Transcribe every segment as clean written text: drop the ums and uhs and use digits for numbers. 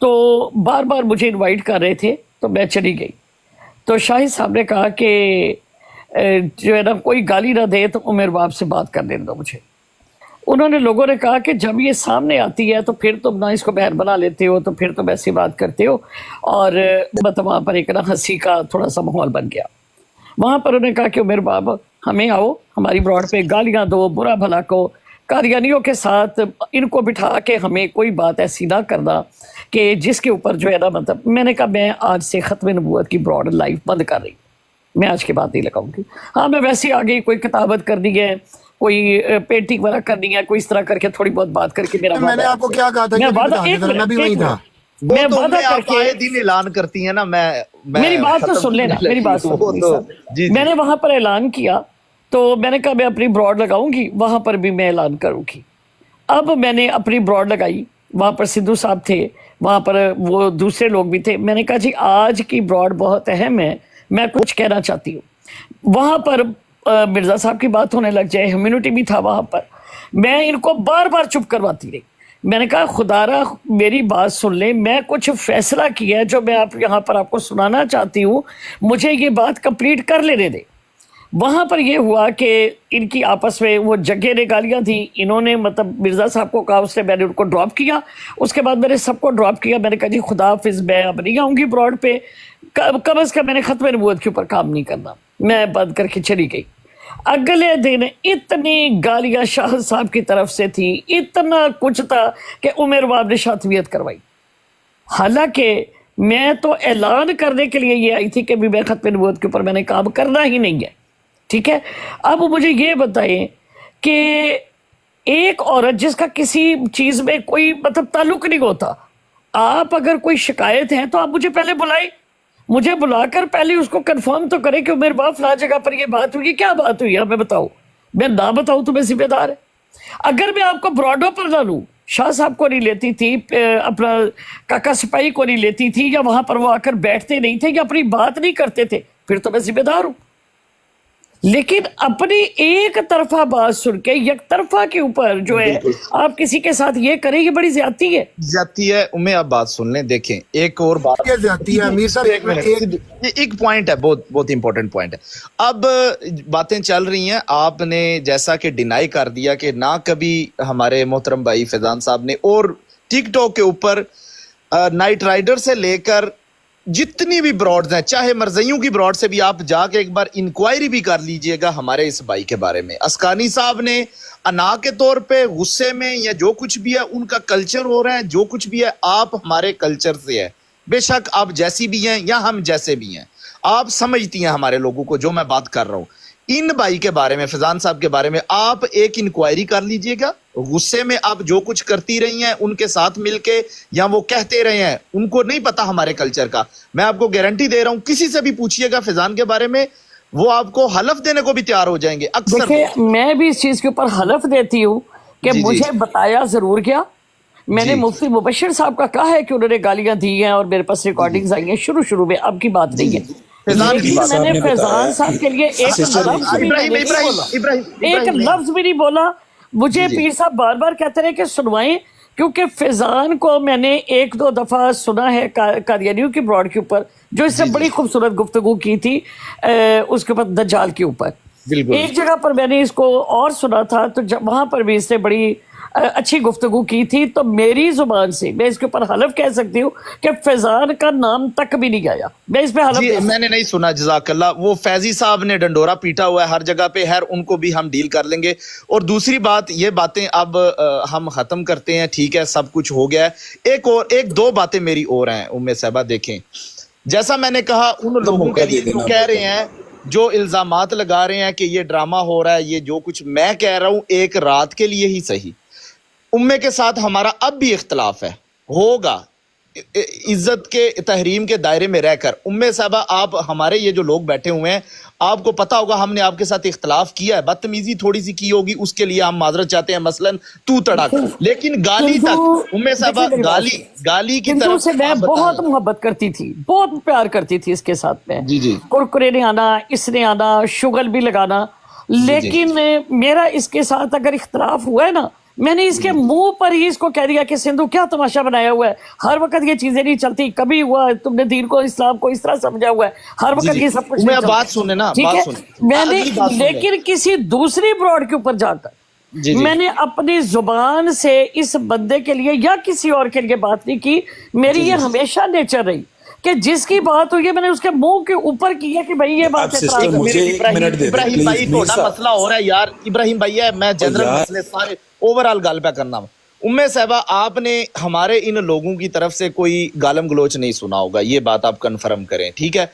تو بار بار مجھے انوائٹ کر رہے تھے تو میں چلی گئی. تو شاہد صاحب نے کہا کہ جو ہے نا کوئی گالی نہ دے تو عمر باپ سے بات کر لینے دو مجھے. انہوں نے لوگوں نے کہا کہ جب یہ سامنے آتی ہے تو پھر تم نہ اس کو بہر بنا لیتے ہو تو پھر تم ایسی بات کرتے ہو. اور مطلب وہاں پر ایک نا ہنسی کا تھوڑا سا ماحول بن گیا. وہاں پر انہوں نے کہا کہ عمر باب ہمیں آؤ ہماری براڈ پہ گالیاں دو, برا بھلا کو, قادیانیوں کے ساتھ ان کو بٹھا کے ہمیں کوئی بات ایسی نہ کرنا کہ جس کے اوپر جو ہے نا مطلب. میں نے کہا میں آج سے ختم نبوت کی براڈ لائف بند کر رہی ہوں, میں آج کے بعد نہیں لگاؤں گی. ہاں میں ویسے آ گئی, کوئی کتابت کرنی ہے, کوئی پینٹنگ والا کرنی ہے, کوئی اس طرح کر کے تھوڑی بہت بات کر کے میرا میں نے آپ کو کیا کہا تھا کہ میں بھی وہی تھا. میں وعدہ کر کے آئے دن اعلان کرتی ہیں نا. میری بات تو سن لینا, میری بات سن. میں نے وہاں پر اعلان کیا تو میں نے کہا میں اپنی براڈ لگاؤں گی, وہاں پر بھی میں اعلان کروں گی. اب میں نے اپنی براڈ لگائی, وہاں پر سدھو صاحب تھے, وہاں پر وہ دوسرے لوگ بھی تھے. میں نے کہا جی آج کی براڈ بہت اہم ہے, میں کچھ کہنا چاہتی ہوں. وہاں پر مرزا صاحب کی بات ہونے لگ جائے, ہیومینٹی بھی تھا وہاں پر. میں ان کو بار بار چپ کرواتی رہی. میں نے کہا خدا را میری بات سن لیں, میں کچھ فیصلہ کیا ہے جو میں آپ یہاں پر آپ کو سنانا چاہتی ہوں, مجھے یہ بات کمپلیٹ کر لینے دیں. وہاں پر یہ ہوا کہ ان کی آپس میں وہ جگہ نے گالیاں تھیں. انہوں نے مطلب مرزا صاحب کو کہا, اس نے میں نے ان کو ڈراپ کیا. اس کے بعد میں نے سب کو ڈراپ کیا. میں نے کہا جی خدا حافظ, میں اب نہیں آؤں گی براڈ پہ, کم از کم میں نے ختم نبوت کے اوپر کام نہیں کرنا. میں بند کر کے چلی گئی. اگلے دن اتنی گالیاں شاہ صاحب کی طرف سے تھی, اتنا کچھ تھا کہ عمر باب نے شاطبیت کروائی. حالانکہ میں تو اعلان کرنے کے لیے یہ آئی تھی کہ بھی میں ختم نبوت کے اوپر میں نے کام کرنا ہی نہیں ہے. ٹھیک ہے, اب مجھے یہ بتائیں کہ ایک عورت جس کا کسی چیز میں کوئی مطلب تعلق نہیں ہوتا, آپ اگر کوئی شکایت ہے تو آپ مجھے پہلے بلائیں, مجھے بلا کر پہلے اس کو کنفرم تو کرے کہ عمر باپ فلاں جگہ پر یہ بات ہوئی, کیا بات ہوئی ہمیں بتاؤ. میں نہ بتاؤں تو میں ذمہ دار ہے. اگر میں آپ کو براڈوں پر نہ لوں, شاہ صاحب کو نہیں لیتی تھی, اپنا کاکا سپاہی کو نہیں لیتی تھی, یا وہاں پر وہ آ کر بیٹھتے نہیں تھے یا اپنی بات نہیں کرتے تھے, پھر تو میں ذمہ دار ہوں. لیکن اپنی ایک طرفہ بات سن کے یک طرفہ کے اوپر جو ہے آپ کسی کے ساتھ یہ کریں, یہ بڑی زیادتی ہے. زیادتی ہے. میں آپ بات سن لیں. دیکھیں ایک اور بات یہ زیادتی ہے امیر صاحب. ایک پوائنٹ ہے, بہت امپورٹنٹ پوائنٹ ہے. اب باتیں چل رہی ہیں, آپ نے جیسا کہ ڈینائی کر دیا کہ نہ کبھی ہمارے محترم بھائی فیضان صاحب نے, اور ٹک ٹاک کے اوپر نائٹ رائڈر سے لے کر جتنی بھی براڈز ہیں, چاہے مرزیوں کی براڈ سے بھی آپ جا کے ایک بار انکوائری بھی کر لیجئے گا ہمارے اس بھائی کے بارے میں. اسکانی صاحب نے انا کے طور پہ غصے میں یا جو کچھ بھی ہے ان کا کلچر ہو رہا ہے, جو کچھ بھی ہے آپ ہمارے کلچر سے ہے. بے شک آپ جیسی بھی ہیں یا ہم جیسے بھی ہیں, آپ سمجھتی ہیں ہمارے لوگوں کو جو میں بات کر رہا ہوں. ان بھائی کے بارے میں, فیضان صاحب کے بارے میں آپ ایک انکوائری کر لیجئے گا. غصے میں آپ جو کچھ کرتی رہی ہیں ان کے ساتھ مل کے, یا وہ کہتے رہے ہیں, ان کو نہیں پتا ہمارے کلچر کا. میں آپ کو گارنٹی دے رہا ہوں, کسی سے بھی پوچھئے گا فیضان کے بارے میں, وہ آپ کو حلف دینے کو بھی تیار ہو جائیں گے. اکثر دیکھیں میں بھی اس چیز کے اوپر حلف دیتی ہوں کہ مجھے بتایا ضرور گیا. میں نے مفتی مبشر صاحب کا کہا ہے کہ انہوں نے گالیاں دی ہیں اور میرے پاس ریکارڈنگز آئی ہیں شروع میں, اب کی بات نہیں ہے. لیکن میں نے فیضان صاحب کے لیے ایک لفظ بھی نہیں بولا. مجھے پیر صاحب بار بار کہتے رہے کہ سنوائیں, کیونکہ فیضان کو میں نے ایک دو دفعہ سنا ہے قادیانیوں کی براڈ کے اوپر, جو اس سے بڑی خوبصورت گفتگو کی تھی اس کے اوپر دجال کے اوپر. ایک جگہ پر میں نے اس کو اور سنا تھا, تو وہاں پر بھی اس نے بڑی اچھی گفتگو کی تھی. تو میری زبان سے میں اس کے اوپر حلف کہہ سکتی ہوں کہ فیضان کا نام تک بھی نہیں آیا. میں اس پہ حلف میں نے نہیں سنا. جزاک اللہ. وہ فیضی صاحب نے ڈنڈورا پیٹا ہوا ہے ہر جگہ پہ, ان کو بھی ہم ڈیل کر لیں گے. اور دوسری بات, یہ باتیں اب ہم ختم کرتے ہیں, ٹھیک ہے, سب کچھ ہو گیا ہے. ایک دو باتیں میری اور ہیں ام صاحبہ. دیکھیں جیسا میں نے کہا, ان لوگوں کے لیے جو کہہ رہے ہیں, جو الزامات لگا رہے ہیں کہ یہ ڈرامہ ہو رہا ہے, یہ جو کچھ میں کہہ رہا ہوں ایک رات کے لیے ہی صحیح, امے کے ساتھ ہمارا اب بھی اختلاف ہے, ہوگا عزت کے تحریم کے دائرے میں رہ کر. امے صاحبہ آپ ہمارے یہ جو لوگ بیٹھے ہوئے ہیں, آپ کو پتا ہوگا ہم نے آپ کے ساتھ اختلاف کیا ہے, بدتمیزی تھوڑی سی کی ہوگی, اس کے لیے ہم معذرت چاہتے ہیں, مثلاً تو تڑک. لیکن گالی تک امے صاحبہ, گالی کی طرف سے میں بہت محبت کرتی تھی, بہت پیار کرتی تھی اس کے ساتھ میں. جی کرکرے نے آنا, اس نے آنا, شگل بھی لگانا. لیکن میرا اس کے ساتھ اگر اختلاف ہوا ہے نا, میں نے اس کے منہ پر ہی اس کو کہہ دیا کہ سندھو کیا تماشا بنایا ہوا ہے, ہر وقت یہ چیزیں نہیں چلتی, کبھی ہوا تم نے دین کو اسلام کو اس طرح سمجھا ہوا ہے, ہر وقت یہ سب کچھ میں نہیں بات چلتا. سنیں نا, ٹھیک بات ہے, سنیں, میں نے اگلی بات سنیں. لیکن کسی دوسری براڈ کے اوپر جا کر میں نے اپنی زبان سے اس بندے کے لیے یا کسی اور کے لیے بات نہیں کی. میری یہ ہمیشہ نیچر رہی کہ جس کی بات ہوئی ہے میں نے اس کے منہ کے اوپر کیا کہ بھائی یہ بات اب سسٹر مجھے ایک منٹ دے دیں ابراہیم پلیز. بھائی تھوڑا مسئلہ ہو رہا ہے یار, ابراہیم بھائی ہے, میں جنرل یار. مسئلے سارے اوور آل گال پہ کرنا ہوں. صاحبہ آپ نے ہمارے ان لوگوں کی طرف سے کوئی گالم گلوچ نہیں سنا ہوگا, یہ بات آپ کنفرم کریں, ٹھیک ہے.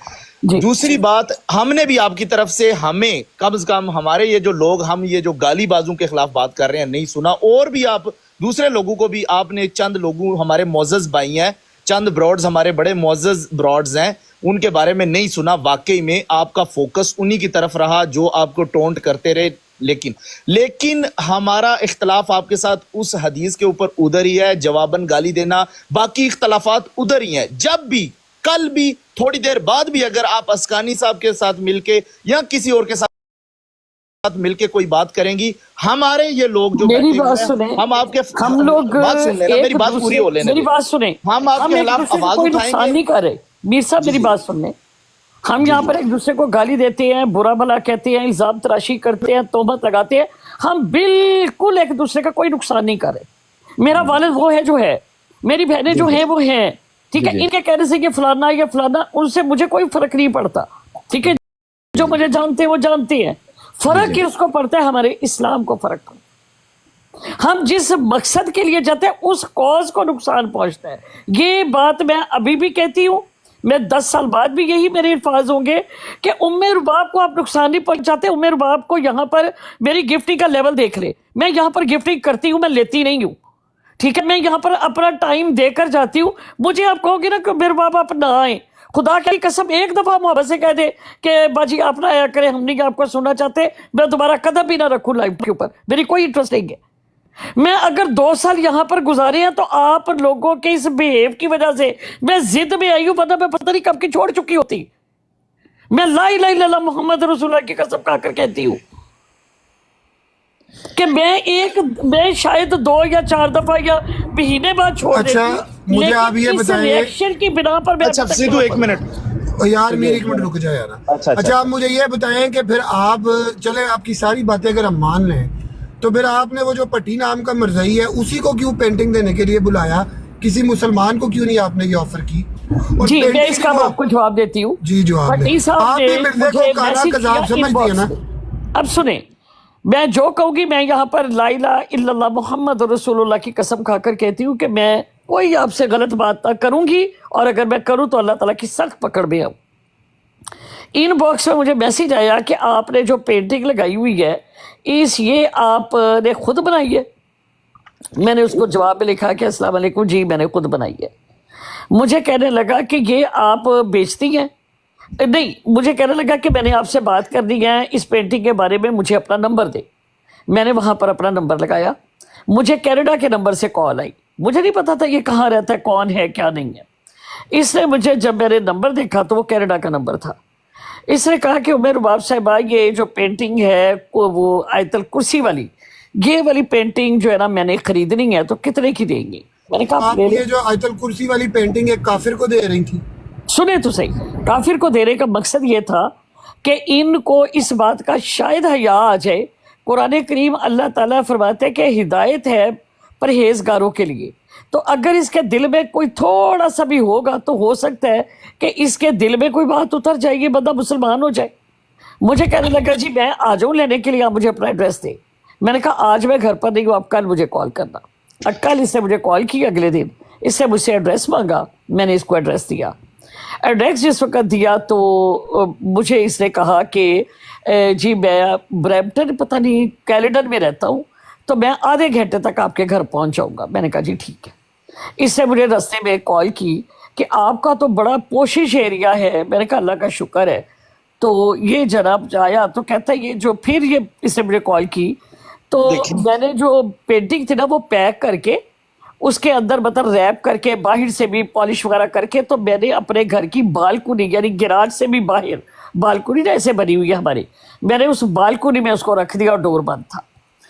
دوسری بات, ہم نے بھی آپ کی طرف سے, ہمیں کم از کم ہمارے یہ جو لوگ, ہم یہ جو گالی بازوں کے خلاف بات کر رہے ہیں نہیں سنا, اور بھی آپ دوسرے لوگوں کو بھی آپ نے, چند لوگوں ہمارے معزز بھائی ہیں, چند براڈز ہمارے بڑے معزز براڈز ہیں, ان کے بارے میں نہیں سنا. واقعی میں آپ کا فوکس انہی کی طرف رہا جو آپ کو ٹونٹ کرتے رہے, لیکن ہمارا اختلاف آپ کے ساتھ اس حدیث کے اوپر ادھر ہی ہے, جواباً گالی دینا, باقی اختلافات ادھر ہی ہیں. جب بھی, کل بھی, تھوڑی دیر بعد بھی اگر آپ اسکانی صاحب کے ساتھ مل کے یا کسی اور کے ساتھ مل کے کوئی بات کریں گی, ہمارے یہ لوگ جو میری بیٹھے بات ہوئے سنیں, ہیں, ہم آپ کے ہم لوگ بات سن لینا, میری بات پوری ہو لینے میری بات سنیں, ہم آپ کے ایک خلاف دوسرے کو آواز کوئی اٹھائیں نقصان گے. نہیں کر رہے. میر صاحب میری بات سنیں, ہم یہاں پر ایک دوسرے کو گالی دیتے ہیں, برا بھلا کہتے ہیں, الزام تراشی کرتے ہیں, تہمت لگاتے ہیں, ہم بالکل ایک دوسرے کا کوئی نقصان نہیں کر رہے. میرا والد وہ ہے جو ہے, میری بہنیں جو ہیں وہ ہیں, ٹھیک ہے. ان کے کہنے سے یہ فلانا یا فلانا, ان سے مجھے کوئی فرق نہیں پڑتا, ٹھیک ہے. جو مجھے جانتے ہیں وہ جانتے ہیں. فرق کس کو پڑتا ہے؟ ہمارے اسلام کو فرق پڑتا ہے. ہم جس مقصد کے لیے جاتے ہیں اس کاز کو نقصان پہنچتا ہے. یہ بات میں ابھی بھی کہتی ہوں, میں 10 سال بعد بھی یہی میرے الفاظ ہوں گے کہ ام رباب کو آپ نقصان نہیں پہنچاتے. ام رباب کو یہاں پر میری گفٹنگ کا لیول دیکھ لے, میں یہاں پر گفٹنگ کرتی ہوں, میں لیتی نہیں ہوں, ٹھیک ہے. میں یہاں پر اپنا ٹائم دے کر جاتی ہوں. مجھے آپ کہو گے نا کہ ام رباب آپ نہ آئیں, خدا کی قسم ایک دفعہ محبت سے کہہ دے کہ باجی آپ نہ آیا کریں, ہم نہیں آپ کو سننا چاہتے, میں دوبارہ قدم بھی نہ رکھوں لائف کے اوپر, میری کوئی انٹرسٹ نہیں ہے. میں اگر 2 سال یہاں پر گزارے ہیں تو آپ لوگوں کے اس بیہیو کی وجہ سے میں ضد میں آئی ہوں, ورنہ میں پتہ نہیں کب کی چھوڑ چکی ہوتی. میں لا الہ الا اللہ محمد رسول اللہ کی قسم کھا کر کہتی ہوں کہ میں شاید 2 یا 4 دفعہ یا مہینے بعد چھوڑ دیتی ہوں. مجھے آپ یہ بتائیں, ریئیکشن کی بنا پر میں اچھا سیدھو ایک منٹ یار میری ایک منٹ رک جائے یار. اچھا آپ مجھے یہ بتائیں کہ پھر آپ, چلے آپ کی ساری باتیں اگر ہم مان لیں تو پھر آپ نے وہ جو پٹی نام کا مرزائی ہے اسی کو کیوں پینٹنگ دینے کے لیے بلایا, کسی مسلمان کو کیوں نہیں آپ نے یہ آفر کی؟ جی میں اس کا آپ کو جواب دیتی ہوں. جی جواب پٹی صاحب نے مجھے میسج کیا ان باکس میں. اب سنیں, میں جو کہوں گی, میں یہاں پر لا الہ الا اللہ محمد رسول اللہ کی قسم کھا کر کہتی ہوں کہ میں کوئی آپ سے غلط بات نہ کروں گی, اور اگر میں کروں تو اللہ تعالیٰ کی سخت پکڑ میں آؤں. ان باکس میں مجھے میسج آیا کہ آپ نے جو پینٹنگ لگائی ہوئی ہے یہ آپ نے خود بنائی ہے. میں نے اس کو جواب میں لکھا کہ السلام علیکم, جی میں نے خود بنائی ہے. مجھے کہنے لگا کہ یہ آپ بیچتی ہیں؟ نہیں, مجھے کہنے لگا کہ میں نے آپ سے بات کرنی ہے اس پینٹنگ کے بارے میں, مجھے اپنا نمبر دے. میں نے وہاں پر اپنا نمبر لگایا, مجھے کینیڈا کے نمبر سے کال آئی. مجھے نہیں پتا تھا یہ کہاں رہتا ہے, کون ہے, کیا نہیں ہے. اس نے مجھے, جب میں نے نمبر دیکھا تو وہ کینیڈا کا نمبر تھا. اس نے کہا کہ عمر رباب صاحبہ یہ جو پینٹنگ ہے وہ آیت الکرسی والی, یہ والی پینٹنگ جو ہے نا میں نے خریدنی ہے, تو کتنے کی دیں گے؟ میں نے کہا آپ یہ جو آیت الکرسی والی پینٹنگ ایک کافر کو دے رہی تھی. سنیں تو صحیح, کافر کو دینے کا مقصد یہ تھا کہ ان کو اس بات کا شاید حیا آ جائے. قرآن کریم اللہ تعالیٰ فرماتے ہیں کہ ہدایت ہے پرہیزگاروں کے لیے, تو اگر اس کے دل میں کوئی تھوڑا سا بھی ہوگا تو ہو سکتا ہے کہ اس کے دل میں کوئی بات اتر جائے گی, بندہ مسلمان ہو جائے. مجھے کہنے لگا جی میں آ جاؤں لینے کے لیے, آپ مجھے اپنا ایڈریس دیں. میں نے کہا آج میں گھر پر نہیں ہوں, آپ کل مجھے کال کرنا. کل اس نے مجھے کال کی, اگلے دن اس سے مجھ سے ایڈریس مانگا, میں نے اس کو ایڈریس دیا. ایڈریس جس وقت دیا تو مجھے اس نے کہا کہ جی میں برمپٹن پتہ نہیں کیلیڈن میں رہتا ہوں, تو میں آدھے گھنٹے تک آپ کے گھر پہنچ جاؤں گا. میں نے کہا جی ٹھیک ہے. اس سے مجھے رستے میں کال کی کہ آپ کا تو بڑا پوشش ایریا ہے. میں نے کہا اللہ کا شکر ہے. تو یہ جناب آیا تو کہتا ہے یہ جو, پھر یہ اس نے مجھے کال کی تو میں نے جو پینٹنگ تھی نا وہ پیک کر کے اس کے اندر مطلب ریپ کر کے, باہر سے بھی پالش وغیرہ کر کے, تو میں نے اپنے گھر کی بالکنی یعنی گراج سے بھی باہر بالکنی ایسے بنی ہوئی ہے ہماری, میں نے اس بالکنی میں اس کو رکھ دیا اور ڈور بند تھا.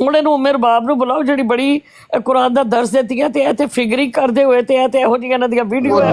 ਹੁਣ ਇਹਨੂੰ ਉਮਰ ਬਾਪ ਨੂੰ ਬੁਲਾਓ ਜਿਹੜੀ ਬੜੀ ਕੁਰਾਨ ਦਾ ਦਰਸ ਦਿੱਤੀ ਹੈ, ਤੇ ਇਹ ਤੇ ਫਿਗਰਿੰਗ ਕਰਦੇ ਹੋਏ ਤੇ ਇਹ ਤੇ ਇਹੋ ਜਿਹੀਆਂ ਇਹਨਾਂ ਦੀਆਂ ਵੀਡੀਓ ਹੈ।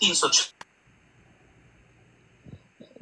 306।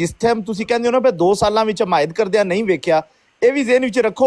ਜਿਸ ਟਾਈਮ ਤੁਸੀਂ ਕਹਿੰਦੇ ਹੋ ਨਾ ਵੀ 2 ਸਾਲਾਂ ਵਿੱਚ ਹਮਾਇਤ ਕਰਦਿਆਂ ਨਹੀਂ ਵੇਖਿਆ, ਇਹ ਵੀ ਜ਼ੇਨ ਵਿੱਚ ਰੱਖੋ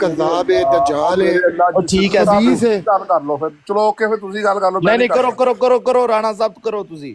ਕਜ਼ਾਬ ਹੈ, ਦਜਾਲ ਹੈ। ਉਹ ਠੀਕ ਹੈ, ਖਬੀਸ ਹੈ। ਗੱਲ ਕਰ ਲਓ ਫਿਰ, ਚਲੋ ਓਕੇ, ਫਿਰ ਤੁਸੀਂ ਗੱਲ ਕਰ ਲਓ। ਨਹੀਂ ਨਹੀਂ ਕਰੋ ਕਰੋ ਕਰੋ ਕਰੋ ਰਾਣਾ ਸਾਹਿਬ ਕਰੋ ਤੁਸੀਂ।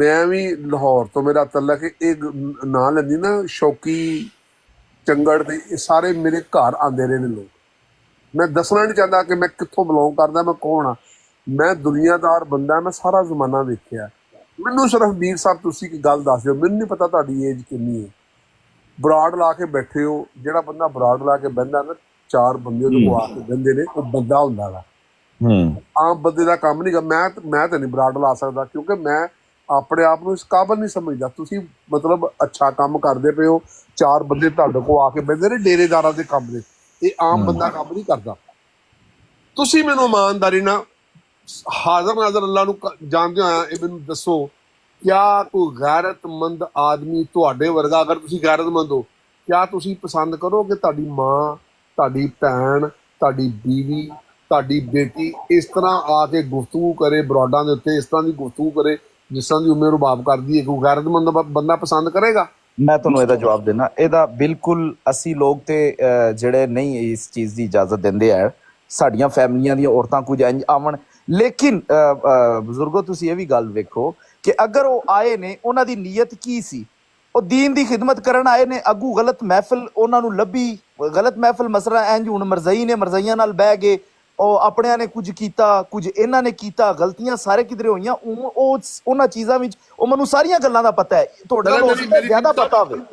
ਮੈਂ ਵੀ ਲਾਹੌਰ ਤੋਂ ਮੇਰਾ ਤਲਕ ਹੈ, ਇਹ ਨਾਂ ਲੈਂਦੀ ਨਾ ਸ਼ੌਕੀ ਚੰਗੜ ਦੇ, ਇਹ ਸਾਰੇ ਮੇਰੇ ਘਰ ਆਉਂਦੇ ਰਹੇ ਨੇ ਲੋਕ। ਮੈਂ ਦੱਸਣਾ ਨਹੀਂ ਚਾਹੁੰਦਾ ਕਿ ਮੈਂ ਕਿੱਥੋਂ ਬਿਲੋਂਗ ਕਰਦਾ, ਮੈਂ ਕੌਣ ਆ। ਮੈਂ ਦੁਨੀਆਦਾਰ ਬੰਦਾ, ਮੈਂ ਸਾਰਾ ਜ਼ਮਾਨਾ ਵੇਖਿਆ। ਮੈਨੂੰ ਸਿਰਫ ਵੀਰ ਸਾਹਿਬ ਤੁਸੀਂ ਇੱਕ ਗੱਲ ਦੱਸ ਦਿਓ, ਮੈਨੂੰ ਨਹੀਂ ਪਤਾ ਤੁਹਾਡੀ ਏਜ ਕਿੰਨੀ ਹੈ। ਬਰਾੜ ਲਾ ਕੇ ਬੈਠੇ ਹੋ, ਜਿਹੜਾ ਬੰਦਾ ਬਰਾੜ ਲਾ ਕੇ ਬਹਿੰਦਾ ਨਾ, 4 ਬੰਦੇ ਉਹਦੇ ਕੋਲ ਆ ਕੇ ਬਹਿੰਦੇ ਨੇ, ਉਹ ਬੰਦਾ ਹੁੰਦਾ ਵਾ। ਆਮ ਬੰਦੇ ਦਾ ਕੰਮ ਨਹੀਂ ਗਾ। ਮੈਂ ਤਾਂ ਨਹੀਂ ਬਰਾੜ ਲਾ ਸਕਦਾ, ਕਿਉਂਕਿ ਮੈਂ ਆਪਣੇ ਆਪ ਨੂੰ ਇਸ ਕਾਬਲ ਨਹੀਂ ਸਮਝਦਾ। ਤੁਸੀਂ ਮਤਲਬ ਅੱਛਾ ਕੰਮ ਕਰਦੇ ਪਏ ਹੋ, 4 ਬੰਦੇ ਤੁਹਾਡੇ ਕੋਲ ਆ ਕੇ ਬਹਿੰਦੇ ਨੇ, ਡੇਰੇਦਾਰਾਂ ਦੇ ਕੰਮ ਨੇ, ਇਹ ਆਮ ਬੰਦਾ ਕੰਮ ਨਹੀਂ ਕਰਦਾ। ਤੁਸੀਂ ਮੈਨੂੰ ਇਮਾਨਦਾਰੀ ਨਾਲ ਹਾਜ਼ਰ ਨਾਜ਼ਰ ਅੱਲਾ ਨੂੰ ਜਾਣਦੇ ਹੋਇਆ ਇਹ ਮੈਨੂੰ ਦੱਸੋ, ਕਿਆ ਕੋਈ ਗੈਰਤਮੰਦ ਆਦਮੀ ਤੁਹਾਡੇ ਵਰਗਾ, ਅਗਰ ਤੁਸੀਂ ਗੈਰਤਮੰਦ ਹੋ, ਕਿਆ ਤੁਸੀਂ ਪਸੰਦ ਕਰੋਗੇ ਤੁਹਾਡੀ ਮਾਂ, ਤੁਹਾਡੀ ਭੈਣ, ਤੁਹਾਡੀ ਬੀਵੀ, ਤੁਹਾਡੀ ਬੇਟੀ ਇਸ ਤਰ੍ਹਾਂ ਆ ਕੇ ਗੁਫ਼ਤਗੂ ਕਰੇ ਬਰਾਡਾਂ ਦੇ ਉੱਤੇ, ਇਸ ਤਰ੍ਹਾਂ ਦੀ ਗੁਫ਼ਤਗੂ ਕਰੇ ਜਿਸ ਤਰ੍ਹਾਂ ਦੀ ਉਮਰ ਰਬਾਬ ਕਰਦੀ ਹੈ? ਕੋਈ ਗੈਰਤਮੰਦ ਬੰਦਾ ਪਸੰਦ ਕਰੇਗਾ? ਮੈਂ ਤੁਹਾਨੂੰ ਇਹਦਾ ਜਵਾਬ ਦੇਣਾ, ਇਹਦਾ ਬਿਲਕੁਲ ਅਸੀਂ ਲੋਕ ਤੇ ਜਿਹੜੇ ਨਹੀਂ ਇਸ ਚੀਜ਼ ਦੀ ਇਜਾਜ਼ਤ ਦਿੰਦੇ ਆ, ਸਾਡੀਆਂ ਫੈਮਲੀਆਂ ਦੀਆਂ ਔਰਤਾਂ ਕੁਝ ਇੰਝ ਆਵਣ। ਲੇਕਿਨ ਬਜ਼ੁਰਗੋ ਤੁਸੀਂ ਇਹ ਵੀ ਗੱਲ ਵੇਖੋ ਕਿ ਅਗਰ ਉਹ ਆਏ ਨੇ, ਉਹਨਾਂ ਦੀ ਨੀਅਤ ਕੀ ਸੀ? ਉਹ ਦੀਨ ਦੀ ਖਿਦਮਤ ਕਰਨ ਆਏ ਨੇ, ਅੱਗੂ ਗਲਤ ਮਹਿਫਲ ਉਹਨਾਂ ਨੂੰ ਲੱਭੀ, ਗਲਤ ਮਹਿਫਲ ਮਸਲਾ ਇੰਝ ਹੁਣ ਮਰਜ਼ਈ ਨੇ, ਮਰਜ਼ਈਆਂ ਨਾਲ ਬਹਿ ਗਏ, ਉਹ ਆਪਣਿਆਂ ਨੇ ਕੁਝ ਕੀਤਾ, ਕੁਝ ਇਹਨਾਂ ਨੇ ਕੀਤਾ, ਗਲਤੀਆਂ ਸਾਰੇ ਕਿਧਰੇ ਹੋਈਆਂ, ਉਹ ਉਹਨਾਂ ਚੀਜ਼ਾਂ ਵਿੱਚ ਉਹ ਮੈਨੂੰ ਸਾਰੀਆਂ ਗੱਲਾਂ ਦਾ ਪਤਾ ਹੈ, ਤੁਹਾਡੇ ਨਾਲ ਹੋ ਸਕਦਾ ਜ਼ਿਆਦਾ ਪਤਾ ਹੋਵੇ।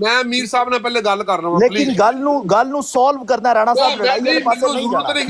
ਮੈਂ ਮੀਰ ਸਾਹਿਬ ਨਾਲ ਪਹਿਲੇ ਗੱਲ ਕਰ ਰਹਾ ਹਾਂ ਲੇਕਿਨ ਗੱਲ ਨੂੰ ਸੋਲਵ ਕਰਨਾ ਰਾਣਾ ਸਾਹਿਬ, ਲੜਾਈ ਵਾਲੇ ਪਾਸੇ ਨਹੀਂ ਜਾਣਾ।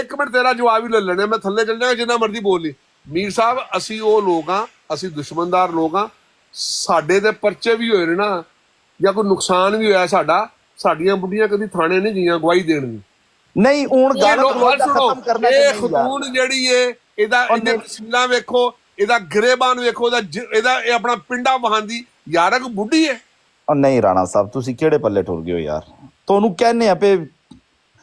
ਇੱਕ ਮਿੰਟ ਤੇਰਾ ਜਵਾਬ ਹੀ ਲੈ ਲੈਣੇ, ਮੈਂ ਥੱਲੇ ਚੱਲ ਜਾਵਾਂਗਾ ਜਿੰਨਾ ਮਰਜ਼ੀ ਬੋਲ ਲਈ। ਮੀਰ ਸਾਹਿਬ ਅਸੀਂ ਉਹ ਲੋਕ ਆ, ਅਸੀਂ ਦੁਸ਼ਮਣਦਾਰ ਲੋਕ ਆ, ਸਾਡੇ ਤੇ ਪਰਚੇ ਵੀ ਹੋਏ ਨੇ ਨਾ, ਜਾਂ ਕੋਈ ਨੁਕਸਾਨ ਵੀ ਹੋਇਆ ਸਾਡਾ, ਸਾਡੀਆਂ ਬੁੱਢੀਆਂ ਕਦੀ ਥਾਣੇ ਨਹੀਂ ਗਈਆਂ ਗਵਾਹੀ ਦੇਣ ਦੀ। ਨਹੀਂ ਹੁਣ ਗੱਲ ਖਤਮ ਕਰਨਾ ਇਹ ਖਤੂਨ ਜਿਹੜੀ ਏ, ਇਹਦਾ ਇਹਦੇ ਤਸਵੀਰਾਂ ਵੇਖੋ, ਇਹਦਾ ਗਰੇਬਾਨ ਵੇਖੋ, ਇਹਦਾ ਇਹ ਆਪਣਾ ਪਿੰਡਾ ਵਹਾਂਦੀ ਯਾਰ ਇੱਕ ਬੁੱਢੀ ਹੈ। ਨਹੀਂ ਰਾਣਾ ਸਾਹਿਬ ਤੁਸੀਂ ਕਿਹੜੇ ਪੱਲੇ ਠੁਰ ਗਏ ਹੋ ਯਾਰ, ਤੁਹਾਨੂੰ ਕਹਿੰਨੇ ਆ ਪੇ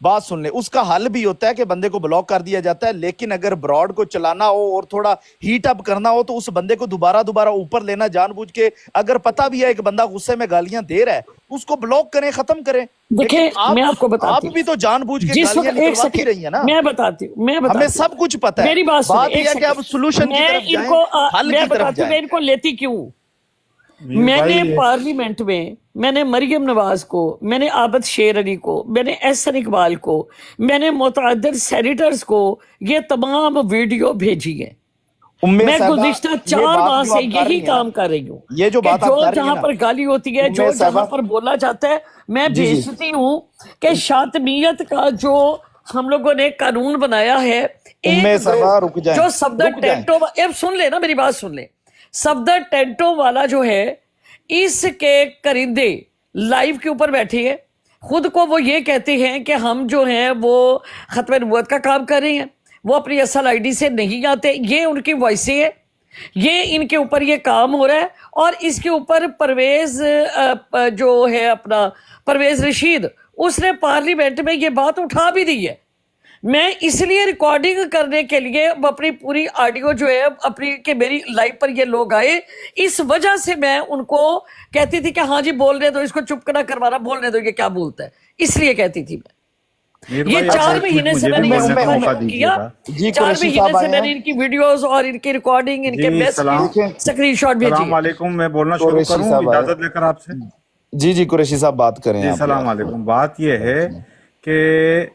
بات سن لیں، اس کا حل بھی ہوتا ہے کہ بندے کو بلاک کر دیا جاتا ہے، لیکن اگر براڈ کو چلانا ہو اور تھوڑا ہیٹ اپ کرنا ہو تو اس بندے کو دوبارہ اوپر لینا جان بوجھ کے، اگر پتہ بھی ہے ایک بندہ غصے میں گالیاں دے رہا ہے اس کو بلاک کریں، ختم کریں. دیکھیں لیکن میں آپ کو بتاتی آپ ہوں، بھی تو جان بوجھ کے جس گالیاں وقت ایک نکلواتی رہی ہیں نا. میں بتاتی ہوں ہمیں سب کچھ پتہ ہے، میری بات سنیں، بات یہ ہے کہ اب سولوشن کی طرف جائیں، حل میں کی طرف بتاتی ہوں میں جائیں. ان کو لیتی کیوں. میں نے پارلیمنٹ میں نے مریم نواز کو، میں نے عابد شیر علی کو، میں نے احسن اقبال کو، میں نے متعدد سینیٹرز کو یہ تمام ویڈیو بھیجی ہے. میں گزشتہ 4 ماہ سے یہی کام کر رہی ہوں یہ جو کہ بات آپ کر رہی ہیں جہاں نا، پر گالی ہوتی ہے، جو جہاں پر بولا جاتا ہے، میں بھیجتی ہوں کہ شاطمیت کا جو ہم لوگوں نے قانون بنایا ہے، ایک رک جائیں، جو صفدر رک جائیں. ٹینٹو، اب سن لے نا میری بات سن لے. صفدر ٹینٹو والا جو ہے، اس کے کرندے لائیو کے اوپر بیٹھے ہیں، خود کو وہ یہ کہتے ہیں کہ ہم جو ہیں وہ ختم نبوت کا کام کر رہے ہیں، وہ اپنی اصل آئی ڈی سے نہیں آتے. یہ ان کی وائسیں ہے، یہ ان کے اوپر یہ کام ہو رہا ہے. اور اس کے اوپر پرویز جو ہے اپنا پرویز رشید، اس نے پارلیمنٹ میں یہ بات اٹھا بھی دی ہے. میں اس لیے ریکارڈنگ کرنے کے لیے اپنی پوری آڈیو جو ہے اپنی کہ میری لائف پر یہ لوگ آئے، اس وجہ سے میں ان کو کہتی تھی کہ ہاں جی بولنے دو اس کو، چپ کرنا کروانا، بولنے دو یہ کیا بولتا ہے، اس لیے کہتی تھی میں. یہ 4 مہینے سے میں نے یہ سب کام کیا. 4 مہینے سے میں نے ان کی ویڈیوز اور ان کی ریکارڈنگ، ان کے میسج، اسکرین شاٹ بھیجی. السلام علیکم، میں بولنا شروع کروں اجازت لے کر آپ سے؟ جی قریشی صاحب بات کریں. جی السلام علیکم. بات یہ ہے کہ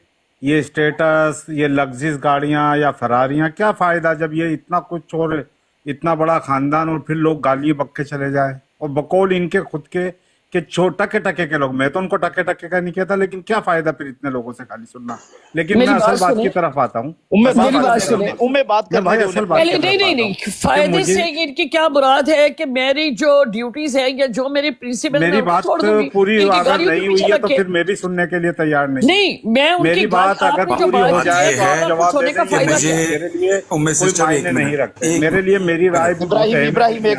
یہ اسٹیٹس، یہ لگزریز گاڑیاں یا فراریاں، کیا فائدہ جب یہ اتنا کچھ اور اتنا بڑا خاندان اور پھر لوگ گالی بک کے چلے جائیں، اور بقول ان کے خود کے کہ ٹکے ٹکے کے لوگ. میں تو ان کو ٹکے ٹکے کا نہیں کہتا، لیکن کیا فائدہ پھر اتنے لوگوں سے گالی سننا. لیکن میں اصل بات کی طرف آتا ہوں. نہیں، فائدے سے ان کی کیا مراد ہے کہ میری جو ڈیوٹیز ہیں یا جو میری پرنسپل، میری بات پوری اگر نہیں ہوئی ہے تو پھر میری سننے کے لیے تیار نہیں. میں میری بات اگر پوری ہو جائے تو آپ جواب دے دیں گے. میرے لیے کوئی معنی نہیں رکھتے. میرے لیے میری رائے بھی بہت اہم ہے.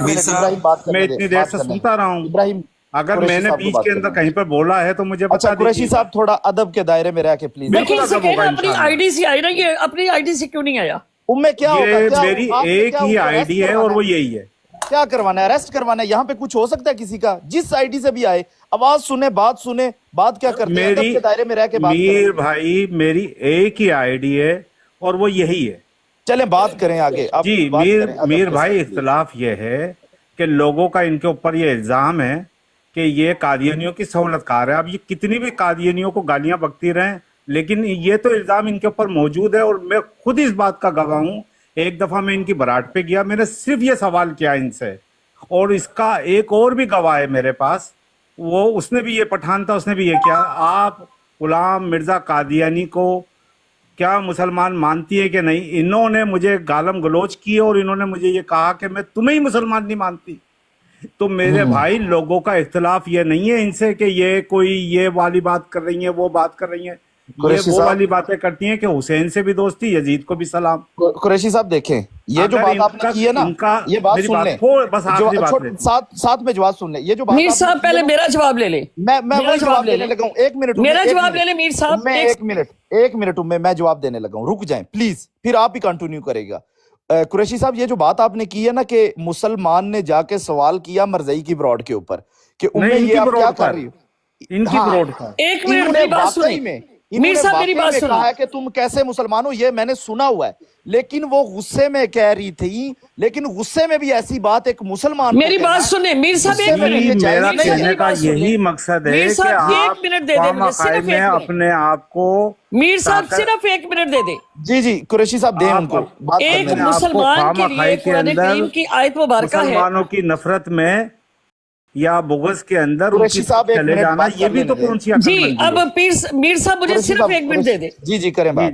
میں اتنی دیر سے سنتا رہا ہوں. اگر میں نے بیچ کے اندر کہیں پر بولا ہے تو مجھے بتا دیجیے. قریشی صاحب تھوڑا ادب کے دائرے میں رہ کے پلیز. اپنی آئی ڈی سے آئی نا، یہ اپنی آئی ڈی سے کیوں نہیں آیا؟ یہ میری ایک ہی آئی ڈی ہے اور وہ یہی ہے. کیا کروانا ہے؟ اریسٹ کروانا ہے؟ یہاں پہ کچھ ہو سکتا ہے کسی کا؟ جس آئی ڈی سے بھی آئے، آواز سنے، بات سنے، بات کیا کرتے ہیں، ادب کے دائرے میں رہ کے بات کریں. میر بھائی میری ایک ہی آئی ڈی ہے اور وہ یہی ہے. چلیں بات کریں آگے. جی میر بھائی، اختلاف یہ ہے کہ لوگوں کا ان کے اوپر یہ الزام ہے کہ یہ قادیانیوں کی سہولت کار ہے. اب یہ کتنی بھی قادیانیوں کو گالیاں بکتی رہیں، لیکن یہ تو الزام ان کے اوپر موجود ہے، اور میں خود اس بات کا گواہ ہوں. ایک دفعہ میں ان کی براٹ پہ گیا، میں نے صرف یہ سوال کیا ان سے، اور اس کا ایک اور بھی گواہ ہے میرے پاس. اس نے بھی یہ پٹھان تھا، اس نے بھی یہ کیا، آپ غلام مرزا قادیانی کو کیا مسلمان مانتی ہے کہ نہیں؟ انہوں نے مجھے گالم گلوچ کی اور انہوں نے مجھے یہ کہا کہ میں تمہیں ہی مسلمان نہیں مانتی. تو میرے بھائی، لوگوں کا اختلاف یہ نہیں ہے ان سے کہ یہ کوئی یہ والی بات کر رہی ہیں، وہ بات کر رہی ہیں. یہ وہ والی باتیں کرتی ہیں کہ حسین سے بھی دوستی، یزید کو بھی سلام. قریشی صاحب دیکھیں، یہ جو بات آپ نے کی ہے نا، یہ بات سن لیں، بس آخری بات ساتھ میں جواب سن لیں. یہ جو بات میر صاحب پہلے میرا جواب لے لیں. میں وہ جواب دینے لگا ہوں. 1 منٹ میرا جواب لے لیں میر صاحب. میں 1 منٹ میں جواب دینے لگا ہوں. رک جائیں پلیز، پھر آپ ہی کنٹینیو کرے گا. قریشی صاحب، یہ جو بات آپ نے کی ہے نا کہ مسلمان نے جا کے سوال کیا مرزائی کی براڈ کے اوپر کہ یہ آپ کیا کر رہی ہو، ان کی براڈ کا. 1 منٹ میری بات سنیں. میر صاحب میری بات سنیں. کہا ہے کہ تم کیسے مسلمان ہو، یہ میں نے سنا ہوا ہے، لیکن وہ غصے میں کہہ رہی تھی. لیکن غصے میں بھی ایسی بات ایک مسلمان، میری بات سنیں میر صاحب. 1 منٹ میرا کہنے کا یہی مقصد ہے کہ آپ میں اپنے آپ کو. میر صاحب صرف 1 منٹ دے دیں. جی قریشی صاحب دیں ان کو. ایک مسلمان کے لیے قرآن کریم کی آیت مبارکہ ہے، مسلمانوں کی نفرت میں یا بغض کے اندر چلے جانا، یہ بھی تو کون سی عقل مندی ہے؟ جی اب میر صاحب مجھے صرف 1 منٹ دے دیں. جی کریں بات.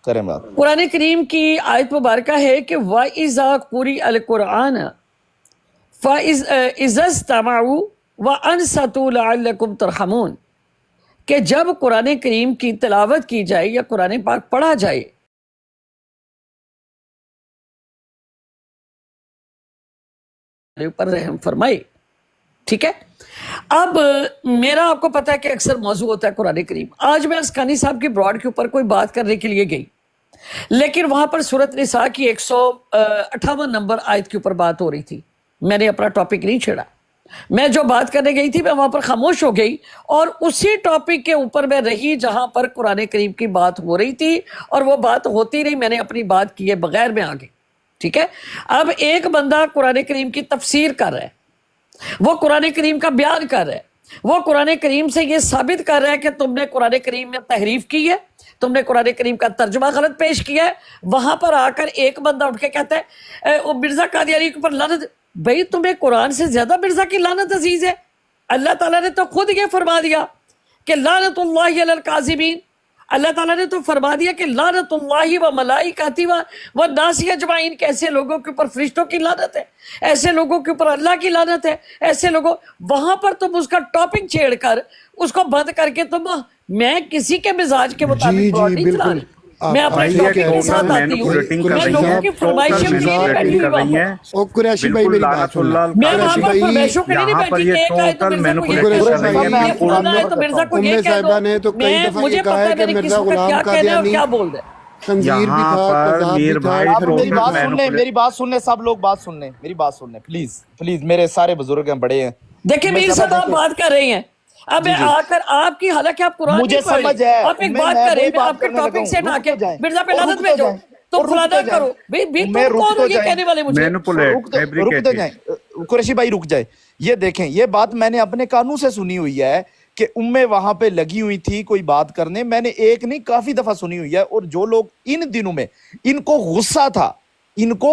کریں بات. قرآن کریم کی آیت مبارکہ ہے کہ وَإِذَا قُرِئَ الْقُرْآنَ فَإِذَا اسْتَمَعُوا وَأَنصَتُوا لَعَلَّكُمْ تُرْحَمُونَ، کہ جب قرآن کریم کی تلاوت کی جائے یا قرآن پاک پڑھا جائے پر رحم فرمائے. ٹھیک ہے. اب میرا آپ کو پتا ہے کہ اکثر موضوع ہوتا ہے قرآن کریم. آج میں اسکانی صاحب کی براڈ کے اوپر کوئی بات کرنے کے لیے گئی, لیکن وہاں پر سورۃ نساء کی 158 نمبر آیت کے اوپر بات ہو رہی تھی. میں نے اپنا ٹاپک نہیں چھیڑا, میں جو بات کرنے گئی تھی میں وہاں پر خاموش ہو گئی, اور اسی ٹاپک کے اوپر میں رہی جہاں پر قرآن کریم کی بات ہو رہی تھی, اور وہ بات ہوتی رہی, میں نے اپنی بات کیے بغیر میں آگے. ٹھیک ہے. اب ایک بندہ قرآن کریم کی تفسیر کر رہا ہے, وہ قرآن کریم کا بیان کر رہا ہے, وہ قرآن کریم سے یہ ثابت کر رہا ہے کہ تم نے قرآن کریم میں تحریف کی ہے, تم نے قرآن کریم کا ترجمہ غلط پیش کیا ہے. وہاں پر آ کر ایک بندہ اٹھ کے کہتا ہے وہ مرزا قادیانی کے اوپر لعنت. بھائی تمہیں قرآن سے زیادہ مرزا کی لعنت عزیز ہے. اللہ تعالیٰ نے تو خود یہ فرما دیا کہ لعنت اللہ علی الکاذبین. اللہ تعالیٰ نے تو فرما دیا کہ لعنت اللہ و ملائکتہ و الناس اجمعین, کہ ایسے لوگوں کے اوپر فرشتوں کی لعنت ہے, ایسے لوگوں کے اوپر اللہ کی لعنت ہے, ایسے لوگوں. وہاں پر تم اس کا ٹاپک چھیڑ کر اس کو بند کر کے تم, میں کسی کے مزاج کے مطابق براڈ نہیں چلا رہی, میں اپنے ٹاپک کے ساتھ آتی ہوں. میں لوگوں کی فرمائشیں بھی نہیں بیٹھی ہوئی وہاں پر. قریشی بھائی میری بات سن لیں. میں وہاں پر فرمائشوں کے نہیں بیٹھی کہ ایک آئے تو مرزا کو یہ کہہ دو, فلانا ہے تو مرزا کو یہ کہہ دو. میں مجھے پتہ ہے میں نے کسی کا کیا کہنا ہے اور کیا بول رہا ہے. خنزیر بھی تھا, قذاب بھی تھا. آپ میری بات سن لیں, میری بات سن لیں, سب لوگ بات سن لیں, میری بات سن لیں پلیز پلیز. میرے سارے بزرگ ہیں, بڑے ہیں. دیکھیں میر صاحب آپ بات کر رہے ہیں, اب آ کر آپ کی, حالانکہ آپ قرآن مجھے نہیں پڑھ سمجھ رہے, ہے, آپ ایک بات کر رہے ہیں, آپ کے ٹاپک سے نہ کے مرزا پہ لعنت بھیجو, تو فلانا کرو. بھئی تم کون ہو یہ کہنے والے مجھے؟ رک تو جائیں قریشی بھائی, رک جائیں. یہ دیکھیں, یہ بات میں نے اپنے کانوں سے سنی ہوئی ہے کہ امیں وہاں پہ لگی ہوئی تھی کوئی بات کرنے. میں نے ایک نہیں کافی دفعہ سنی ہوئی ہے. اور جو لوگ ان دنوں میں ان کو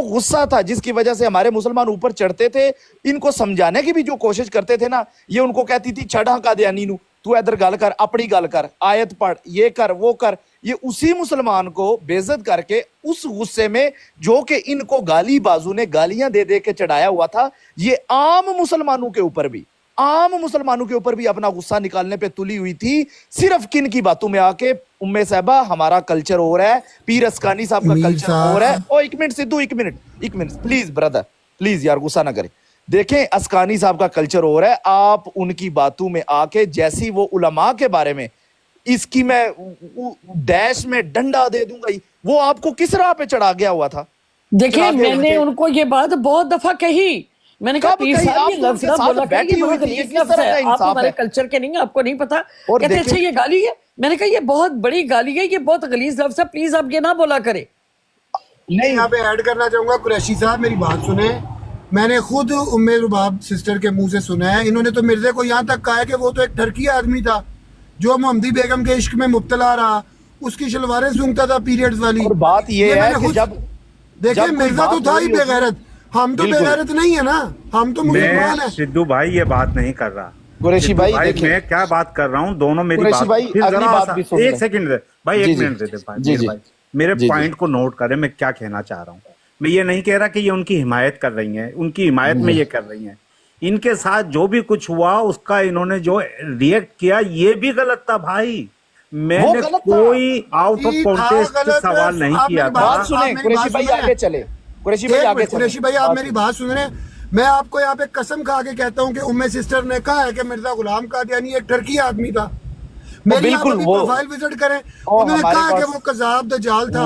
غصہ تھا جس کی وجہ سے ہمارے مسلمان اوپر چڑھتے تھے, ان کو سمجھانے کی بھی جو کوشش کرتے تھے نا, یہ ان کو کہتی تھی چھڑا قادیانی نو, تو ادھر گل کر, اپنی گل کر, آیت پڑھ, یہ کر وہ کر. یہ اسی مسلمان کو بے عزت کر کے اس غصے میں جو کہ ان کو گالی بازو نے گالیاں دے دے کے چڑھایا ہوا تھا, یہ عام مسلمانوں کے اوپر بھی اپنا غصہ نکالنے پہ تلی ہوئی تھی. صرف کن کی باتوں میں آ کے, ام صاحبہ ہمارا کلچر ہو رہا ہے, پیر اسکانی صاحب کا کلچر ہو رہا ہے. او ایک منٹ سدھو, ایک منٹ پلیز بردر, پلیز یار غصہ نہ کریں. دیکھیں اسکانی صاحب کا کلچر ہو رہا ہے, آپ ان کی باتوں میں آ کے جیسی وہ علماء کے بارے میں اس کی میں ڈیش میں ڈنڈا دے دوں گا, وہ آپ کو کس راہ پہ چڑھا گیا ہوا تھا؟ دیکھیں میں نے ان کو یہ بات بہت دفعہ کہی, میں نے کہا پیر صاحب یہ لفظ نہ بولا کہ یہ بہت غلیظ لفظ ہے, آپ ہمارے کلچر کے نہیں, آپ کو نہیں پتا. کہتے اچھا یہ گالی ہے, میں نے کہا یہ بہت بڑی گالی ہے, یہ بہت غلیظ لفظ ہے, پلیز آپ یہ نہ بولا کرے. نہیں, یہاں پہ ایڈ کرنا چاہوں گا. قریشی صاحب میری بات سنیں, میں نے خود ام رباب سسٹر کے منہ سے سنا ہے. انہوں نے تو مرزے کو یہاں تک کہا ہے کہ وہ تو ایک ٹرکی آدمی تھا جو محمدی بیگم کے عشق میں مبتلا رہا, اس کی شلواریں سونگتا تھا پیریڈز والی. اور بات یہ ہے کہ جب دیکھیں مرزا تو تھا ہی بے غیرت, ہم تو بے غیرت نہیں ہے نا, ہم تو مسلمان ہیں. سدھو بھائی یہ بات نہیں کر رہا. قریشی بھائی میں کیا بات کر رہا ہوں, دونوں میری قریشی بھائی اگلی بات بھی سن ایک سیکنڈ بھائی, ایک منٹ دے دے بھائی, میرے پوائنٹ کو نوٹ کریں, میں کیا کہنا چاہ رہا ہوں. میں یہ نہیں کہہ رہا کہ یہ ان کی حمایت کر رہی ہیں, ان کی حمایت میں یہ کر رہی ہیں. ان کے ساتھ جو بھی کچھ ہوا اس کا انہوں نے جو ریئیکٹ کیا یہ بھی غلط تھا بھائی. میں نے کوئی آؤٹ آف کانٹیکسٹ سوال نہیں کیا تھا. بات سنیں قریشی بھائی, آگے چلے. قریشی بھائی آپ میری بات سن رہے ہیں, میں آپ کو یہاں پہ قسم کھا کے کہتا ہوں کہ ام سسٹر نے کہا ہے کہ مرزا غلام قادیانی ایک ٹرکی آدمی تھا. میری آپ اپنی پروفائل وزٹ کریں, انہوں نے کہا کہ وہ قذاب دجال تھا.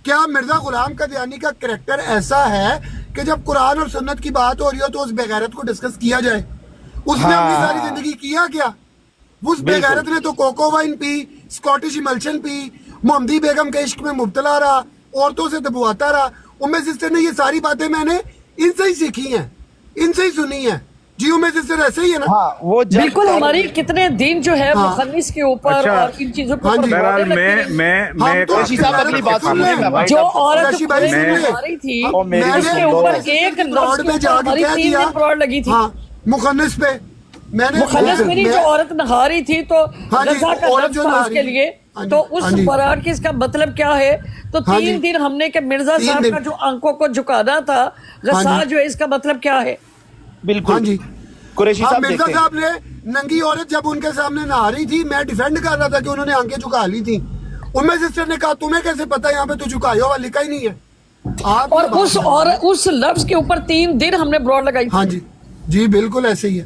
کیا مرزا غلام قادیانی کا کریکٹر ایسا ہے کہ جب قرآن اور سنت کی بات ہو رہی ہو تو اس بغیرت کو ڈسکس کیا جائے؟ اس نے اپنی ساری زندگی کیا اس بغیرت نے تو کوکو وائن پی, اسکاٹش ایملشن پی, محمدی بیگم کے عشق میں مبتلا رہا, عورتوں سے دبواتا رہا. ام سسٹر نے یہ ساری باتیں میں نے ان سے ہی سیکھی ہیں, ان سے ہی سنی ہیں. جی ام سسٹر ایسے ہی ہے نا, بالکل. ہماری کتنے دین جو ہے مخنث کے اوپر اور ان چیزوں کے اوپر, جو عورت ہماری تھی اس کے اوپر ایک لفظ میں ہماری 3 دن پراڈ لگی تھی مخنث پہ. مخنث میں نہیں, جو عورت نہا رہی تھی تو غزہ کا لفظ تھا اس کے لیے, تو اس پراڈ کی اس کا مطلب کیا ہے؟ تو 3 دن ہم نے کہ مرزا صاحب کا جو آنکھوں کو جھکانا تھا, غزہ جو ہے اس کا مطلب کیا ہے؟ بالکل. قریشی صاحب مرزا صاحب نے ننگی عورت جب ان کے سامنے نہا رہی تھی, میں ڈیفینڈ کر رہا تھا کہ انہوں نے آنکھیں جھکا لی تھی. ام سسٹر نے کہا تمہیں کیسے پتا یہاں پہ تو جھکایا ہوا لکھا ہی نہیں ہے. اور اس لفظ کے اوپر 3 دن ہم نے بروڈ لگائی. ہاں جی بالکل ایسے ہی ہے.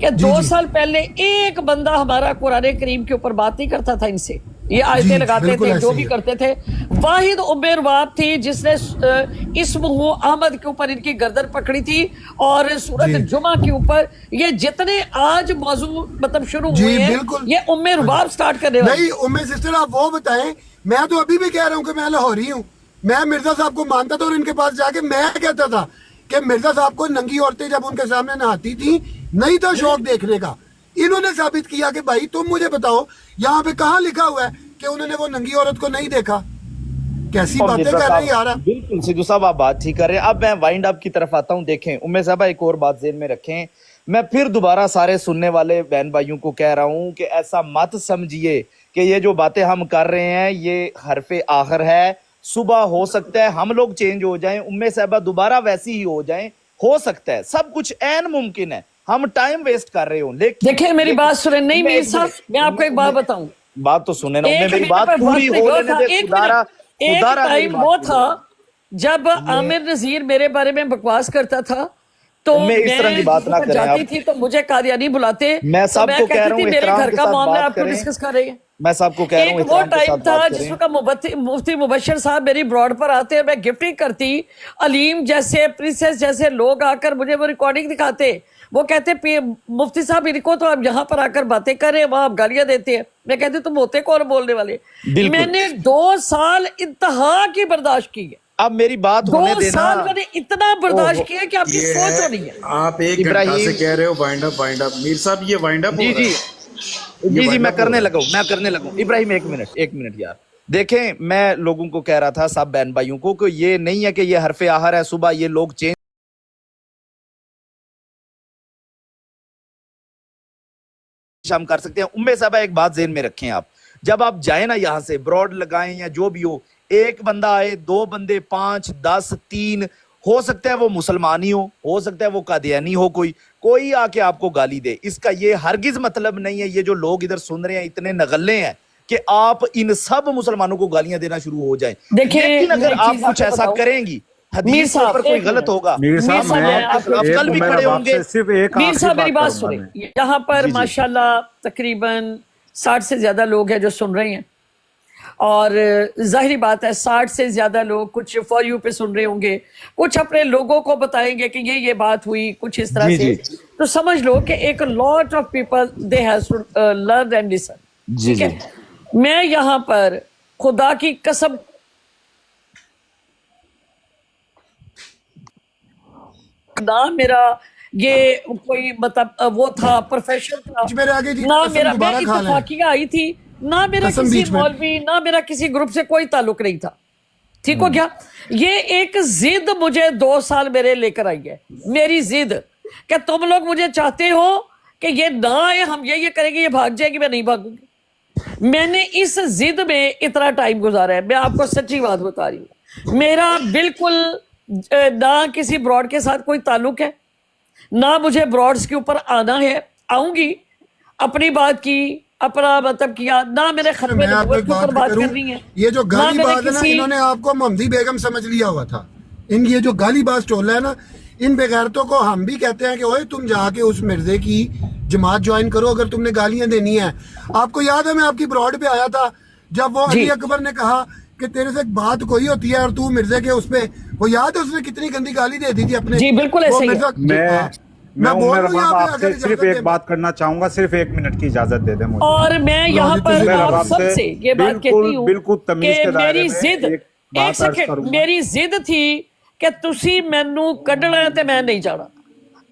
کہ جی 2 جی۔ سال پہلے ایک بندہ ہمارا قرآن کریم کے اوپر بات نہیں کرتا تھا ان سے، یہ جی آیتیں لگاتے بالکل تھے ایسے جو ہی بھی ہے۔ کرتے تھے۔ واحد ام رواب تھی جس نے اسمہ احمد کے اوپر ان کی گردن پکڑی تھی، اور سورت جی جمعہ کے اوپر یہ جتنے آج موضوع مطلب شروع جی ہوئے ہیں بالکل۔ یہ ام ہاں جی۔ رواب سٹارٹ کرنے والی۔ نہیں ام سسٹر آپ وہ بتائیں، میں تو ابھی بھی کہہ رہا ہوں کہ میں لاہوری ہوں، میں مرزا صاحب کو مانتا تھا، اور ان کے پاس جا کے میں کہتا تھا کہ مرزا صاحب کو ننگی عورتیں جب ان کے سامنے نہاتی تھی نہیں تھا شوق دیکھنے کا۔ انہوں نے ثابت کیا کہ بھائی تم مجھے بتاؤ یہاں پہ کہاں لکھا ہوا ہے کہ انہوں نے وہ ننگی عورت کو نہیں دیکھا؟ کیسی اور باتیں مرزا کر رہے ہیں یار صاحب آپ۔ بالکل سدھو صاحب آپ بات ٹھیک کر رہے ہیں۔ اب میں وائنڈ اپ کی طرف آتا ہوں۔ دیکھیں ام صاحبہ ایک اور بات ذہن میں رکھیں، میں پھر دوبارہ سارے سننے والے بہن بھائیوں کو کہہ رہا ہوں کہ ایسا مت سمجھیے کہ یہ جو باتیں ہم کر رہے ہیں یہ حرف آخر ہے۔ صبح ہو سکتا ہے ہم لوگ چینج ہو جائیں، ام صاحبہ دوبارہ ویسی ہی ہو جائیں، ہو سکتا ہے، سب کچھ عین ممکن ہے، ہم ٹائم ویسٹ کر رہے ہوں۔ لیکن دیکھیں میری بات سنیں، نہیں میر صاحب میں آپ کو ایک بات بتاؤں، بات تو سنیں نا، ایک میری منٹ بات پر پوری وقت ہو جو لینے تھا، دے، ایک خدارا منٹ، ایک خدارا میری ٹائم بات وہ پوری تھا ہو۔ جب عامر نذیر میرے بارے میں بکواس کرتا تھا تو میں اس طرح کی بات نہ کریں جاتی آپ، تھی تو مجھے قادیانی بلاتے میں تو سب میں کو کہہ کہتی رہا تھی ہوں میرے احترام گھر کے کا ساتھ معاملہ بات آپ کو کریں، ڈسکس کر رہے ہیں۔ میں سب کو کہہ رہا ہوں ایک وہ احترام کے ٹائم ساتھ تھا بات جس کریں۔ وقت مفتی مبشر صاحب میری براڈ پر آتے ہیں، میں گفٹنگ کرتی، علیم جیسے پرنسس جیسے لوگ آ کر مجھے وہ ریکارڈنگ دکھاتے، وہ کہتے مفتی صاحب ان کو تو آپ یہاں پر آ کر باتیں کر رہے ہیں، وہاں آپ گالیاں دیتے ہیں۔ میں کہتی تم ہوتے کون بولنے والے؟ میں بالکل، نے 2 سال انتہا کی برداشت کی ہے، اب میری بات 2 ہونے دینا۔ سال میں نے اتنا برداشت کیا کہ آپ کی یہ سوچ ہے ہونی ہے۔ آپ 1 گھنٹہ سے ابراہیم کہہ رہے ہو وائنڈ اپ وائنڈ اپ، میر صاحب یہ وائنڈ اپ جی ہو رہا جی ہے، یہ جی وائنڈ میں اپ ہو کرنے رہا لگا ہوں، میں کرنے لگا ہوں۔ ابراہیم ایک منٹ یار، دیکھیں میں لوگوں کو کہہ رہا تھا سب بہن بھائیوں کو کہ یہ نہیں ہے کہ یہ حرف آخر ہے، صبح یہ لوگ چینج ہم کر سکتے ہیں۔ ام صاحبہ ایک بات ذہن میں رکھیں، آپ جب آپ جائیں نا یہاں سے براڈ لگائیں یا جو بھی ہو، ایک بندہ آئے، 2 بندے، 5، 10، 3، ہو سکتا ہے وہ مسلمان ہی ہو سکتا ہے وہ قادیانی ہو، کوئی آ کے آپ کو گالی دے، اس کا یہ ہرگز مطلب نہیں ہے یہ جو لوگ ادھر سن رہے ہیں اتنے نغلے ہیں کہ آپ ان سب مسلمانوں کو گالیاں دینا شروع ہو جائیں۔ دیکھیں لیکن میں اگر ایک آپ چیز کچھ کو ایسا بتاؤں، کریں گی، میر حدیث کے صاحب اوپر کوئی ایک غلط منٹ، ہوگا، میر میر صاحب صاحب میں میں آپ کو ایک افضل بھی عمر کھڑے اب ہوں آپ گے۔ سے صرف ایک میر آخری صاحب میری بات کروں گا سنیں، میں۔ یہاں پر جی جی ماشاءاللہ تقریباً 60 سے زیادہ لوگ ہیں جو سن رہے ہیں، اور ظاہری بات ہے 60 سے زیادہ لوگ کچھ فار یو پہ سن رہے ہوں گے، کچھ اپنے لوگوں کو بتائیں گے کہ یہ بات ہوئی کچھ اس طرح جی سے، جی تو سمجھ لو کہ ایک lot of people they has to learn and listen, جی ٹھیک جی ہے؟ میں یہاں پر خدا کی قسم نہ میرا یہ کوئی مطلب وہ تھا پروفیشن تھا، بیچ میں رہ گئی تھی نہ قسم میرا، میں دوبارہ کھا لیں، اتفاقیہ آئی تھی، نہ میرا قسم کسی بیچ میں۔ مولوی، نہ میرا کسی گروپ سے کوئی تعلق نہیں تھا، ٹھیک ہو گیا؟ یہ ایک ضد مجھے 2 سال میرے لے کر آئی ہے، میری ضد کہ تم لوگ مجھے چاہتے ہو کہ یہ نہ آئے، ہم یہ کریں گے، یہ بھاگ جائے گی، میں نہیں بھاگوں گی۔ میں نے اس ضد میں اتنا ٹائم گزارا ہے، میں آپ کو سچی بات بتا رہی ہوں، میرا بالکل نہ کسی براڈ کے ساتھ کوئی تعلق ہے، نہ مجھے براڈز کے اوپر آنا ہے، آؤں گی، اپنی بات کی، اپنا مطلب کیا، نہ میں نے ختم میں آپ کو نبوت ایک کے اوپر بات بات کروں، کرنی ہے، یہ جو نہ گالی میں نے باز ہے نا، کسی، انہوں نے آپ کو محمدی بیگم سمجھ لیا ہوا تھا، ان یہ جو گالی باز ٹولہ ہے نا، ان بغیرتوں کو ہم بھی کہتے ہیں کہ اوئے تم جا کے اس مرزے کی جماعت جوائن کرو اگر تم نے گالیاں دینی ہیں۔ آپ کو یاد ہے میں آپ کی براڈ پہ آیا تھا جب وہ جی علی اکبر نے کہا کہ تیرے سے بات کوئی ہوتی ہے اور تو مرزے کے اس پہ، وہ یاد ہے اس نے کتنی گندی گالی دے دی تھی اپنے جی بالکل وہ ایسے ہی ہے۔ مرزا؟ میں ہاں، میں بول عمر رہا ہوں یہاں رباب پہ آپ سے اگر صرف اجازت ایک دیں، بات کرنا چاہوں گا، صرف 1 منٹ کی اجازت دے دیں مجھے۔ اور میں یہاں پر عمر آپ رباب سب سے یہ بات کہتی ہوں بالکل تمیز کہ کے دائرے میری میں ضد، ایک ایک بات عرض سیکنڈ، کروں گا۔ میری ضد تھی کہ تسی مینوں کڈنا ہے تے میں نہیں جانا۔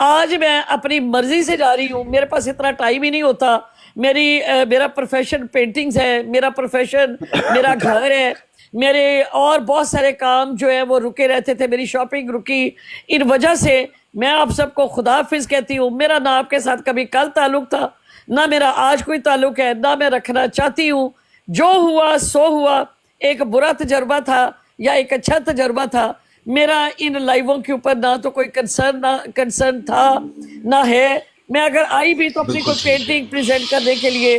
آج میں اپنی مرضی سے جا رہی ہوں، میرے پاس اتنا ٹائم ہی نہیں ہوتا، میرا پروفیشن پینٹنگز ہے، میرا پروفیشن میرا گھر ہے، میرے اور بہت سارے کام جو ہیں وہ رکے رہتے تھے، میری شاپنگ رکی، ان وجہ سے میں آپ سب کو خدا حافظ کہتی ہوں۔ میرا نہ آپ کے ساتھ کبھی کل تعلق تھا، نہ میرا آج کوئی تعلق ہے، نہ میں رکھنا چاہتی ہوں۔ جو ہوا سو ہوا، ایک برا تجربہ تھا یا ایک اچھا تجربہ تھا، میرا ان لائیووں کے اوپر نہ تو کوئی کنسرن تھا نہ ہے۔ میں اگر آئی بھی تو اپنی کوئی پینٹنگ پریزنٹ کرنے کے لیے،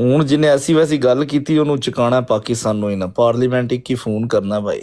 ਹੁਣ ਜਿਹਨੇ ਐਸੀ ਵੈਸੀ ਗੱਲ ਕੀਤੀ ਉਹਨੂੰ ਚੁਕਾਣਾ ਪਾਕਿਸਤਾਨ ਨੂੰ ਹੀ ਨਾ, ਪਾਰਲੀਮੈਂਟ ਇੱਕ ਹੀ ਫੋਨ ਕਰਨਾ ਭਾਈ।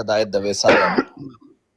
ਹਦਾਇਤ ਦੇਵੇ ਸਾਰਿਆਂ ਨੂੰ।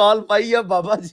ਕਾਲ ਪਾਈ ਆ ਬਾਬਾ ਜੀ।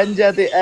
ਇੰਜ ਹੈ ਤੇ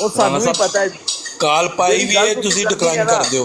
ਉਹ ਸਾਨੂੰ ਵੀ ਪਤਾ ਹੈ, ਕਾਲ ਪਾਈ ਵੀ ਹੈ, ਤੁਸੀਂ ਡਿਕਲਾਈਨ ਕਰ ਦਿਓ।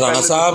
ਰਾਣਾ ਸਾਹਿਬ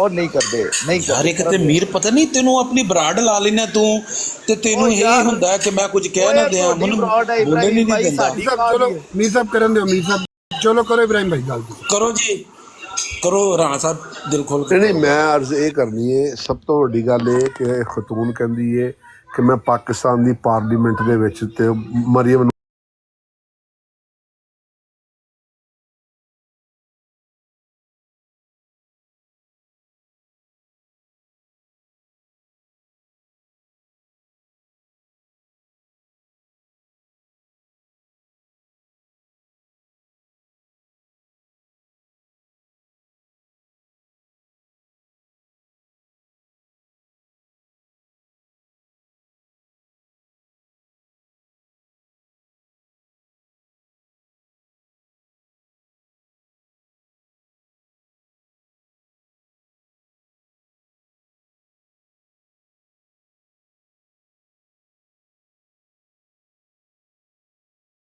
ਉਹ ਨਹੀਂ ਕਰਦੇ ਨਹੀਂ ਯਾਰ ਇੱਕ ਤੇ ਮੀਰ ਪਤਾ ਨਹੀਂ ਤੈਨੂੰ ਆਪਣੀ ਬਰਾੜ ਲਾ ਲੈਣਾ ਤੂੰ ਤੇ ਤੈਨੂੰ ਇਹ ਹੁੰਦਾ ਕਿ ਮੈਂ ਕੁਝ ਕਹਿ ਨਾ ਦਿਆਂ ਮੈਨੂੰ ਬੋਲਣ ਹੀ ਨਹੀਂ ਦਿੰਦਾ। ਚਲੋ ਮੀਰ ਸਾਹਿਬ ਕਰਨ ਦਿਓ, ਮੀਰ ਸਾਹਿਬ ਚਲੋ ਕਰੋ ਇਬਰਾਹਿਮ ਭਾਈ ਗੱਲ ਕਰੋ ਜੀ ਕਰੋ ਰਾਣਾ ਸਾਹਿਬ ਦਿਲ ਖੋਲ ਕੇ। ਨਹੀਂ ਮੈਂ ਅਰਜ਼ ਇਹ ਕਰਨੀ ਹੈ, ਸਭ ਤੋਂ ਵੱਡੀ ਗੱਲ ਇਹ ਕਿ ਖਤੂਨ ਕਹਿੰਦੀ ਹੈ ਕਿ ਮੈਂ ਪਾਕਿਸਤਾਨ ਦੀ ਪਾਰਲੀਮੈਂਟ ਦੇ ਵਿੱਚ ਤੇ ਮਰੀਮ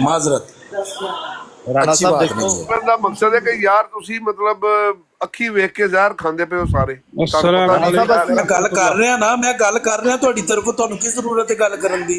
ਮਾਜ਼ਰਤ ਰਾਣਾ ਅੱਛੀ ਸਾਹਿਬ ਬਾਤ ਦੇਖੋ ਨਹੀਂ ਹੈ। ਦਾ ਮਕਸਦ ਹੈ ਕਿ ਯਾਰ ਤੁਸੀਂ ਮਤਲਬ ਅੱਖੀ ਵੇਖ ਕੇ ਜ਼ਹਿਰ ਖਾਂਦੇ ਪਏ ਹੋ ਸਾਰੇ। ਮੈਂ ਗੱਲ ਕਰ ਰਿਹਾ ਨਾ, ਮੈਂ ਗੱਲ ਕਰ ਰਿਹਾ ਤੁਹਾਡੀ ਤਰਫੋਂ, ਤੁਹਾਨੂੰ ਕੀ ਜ਼ਰੂਰਤ ਹੈ ਗੱਲ ਕਰਨ ਦੀ?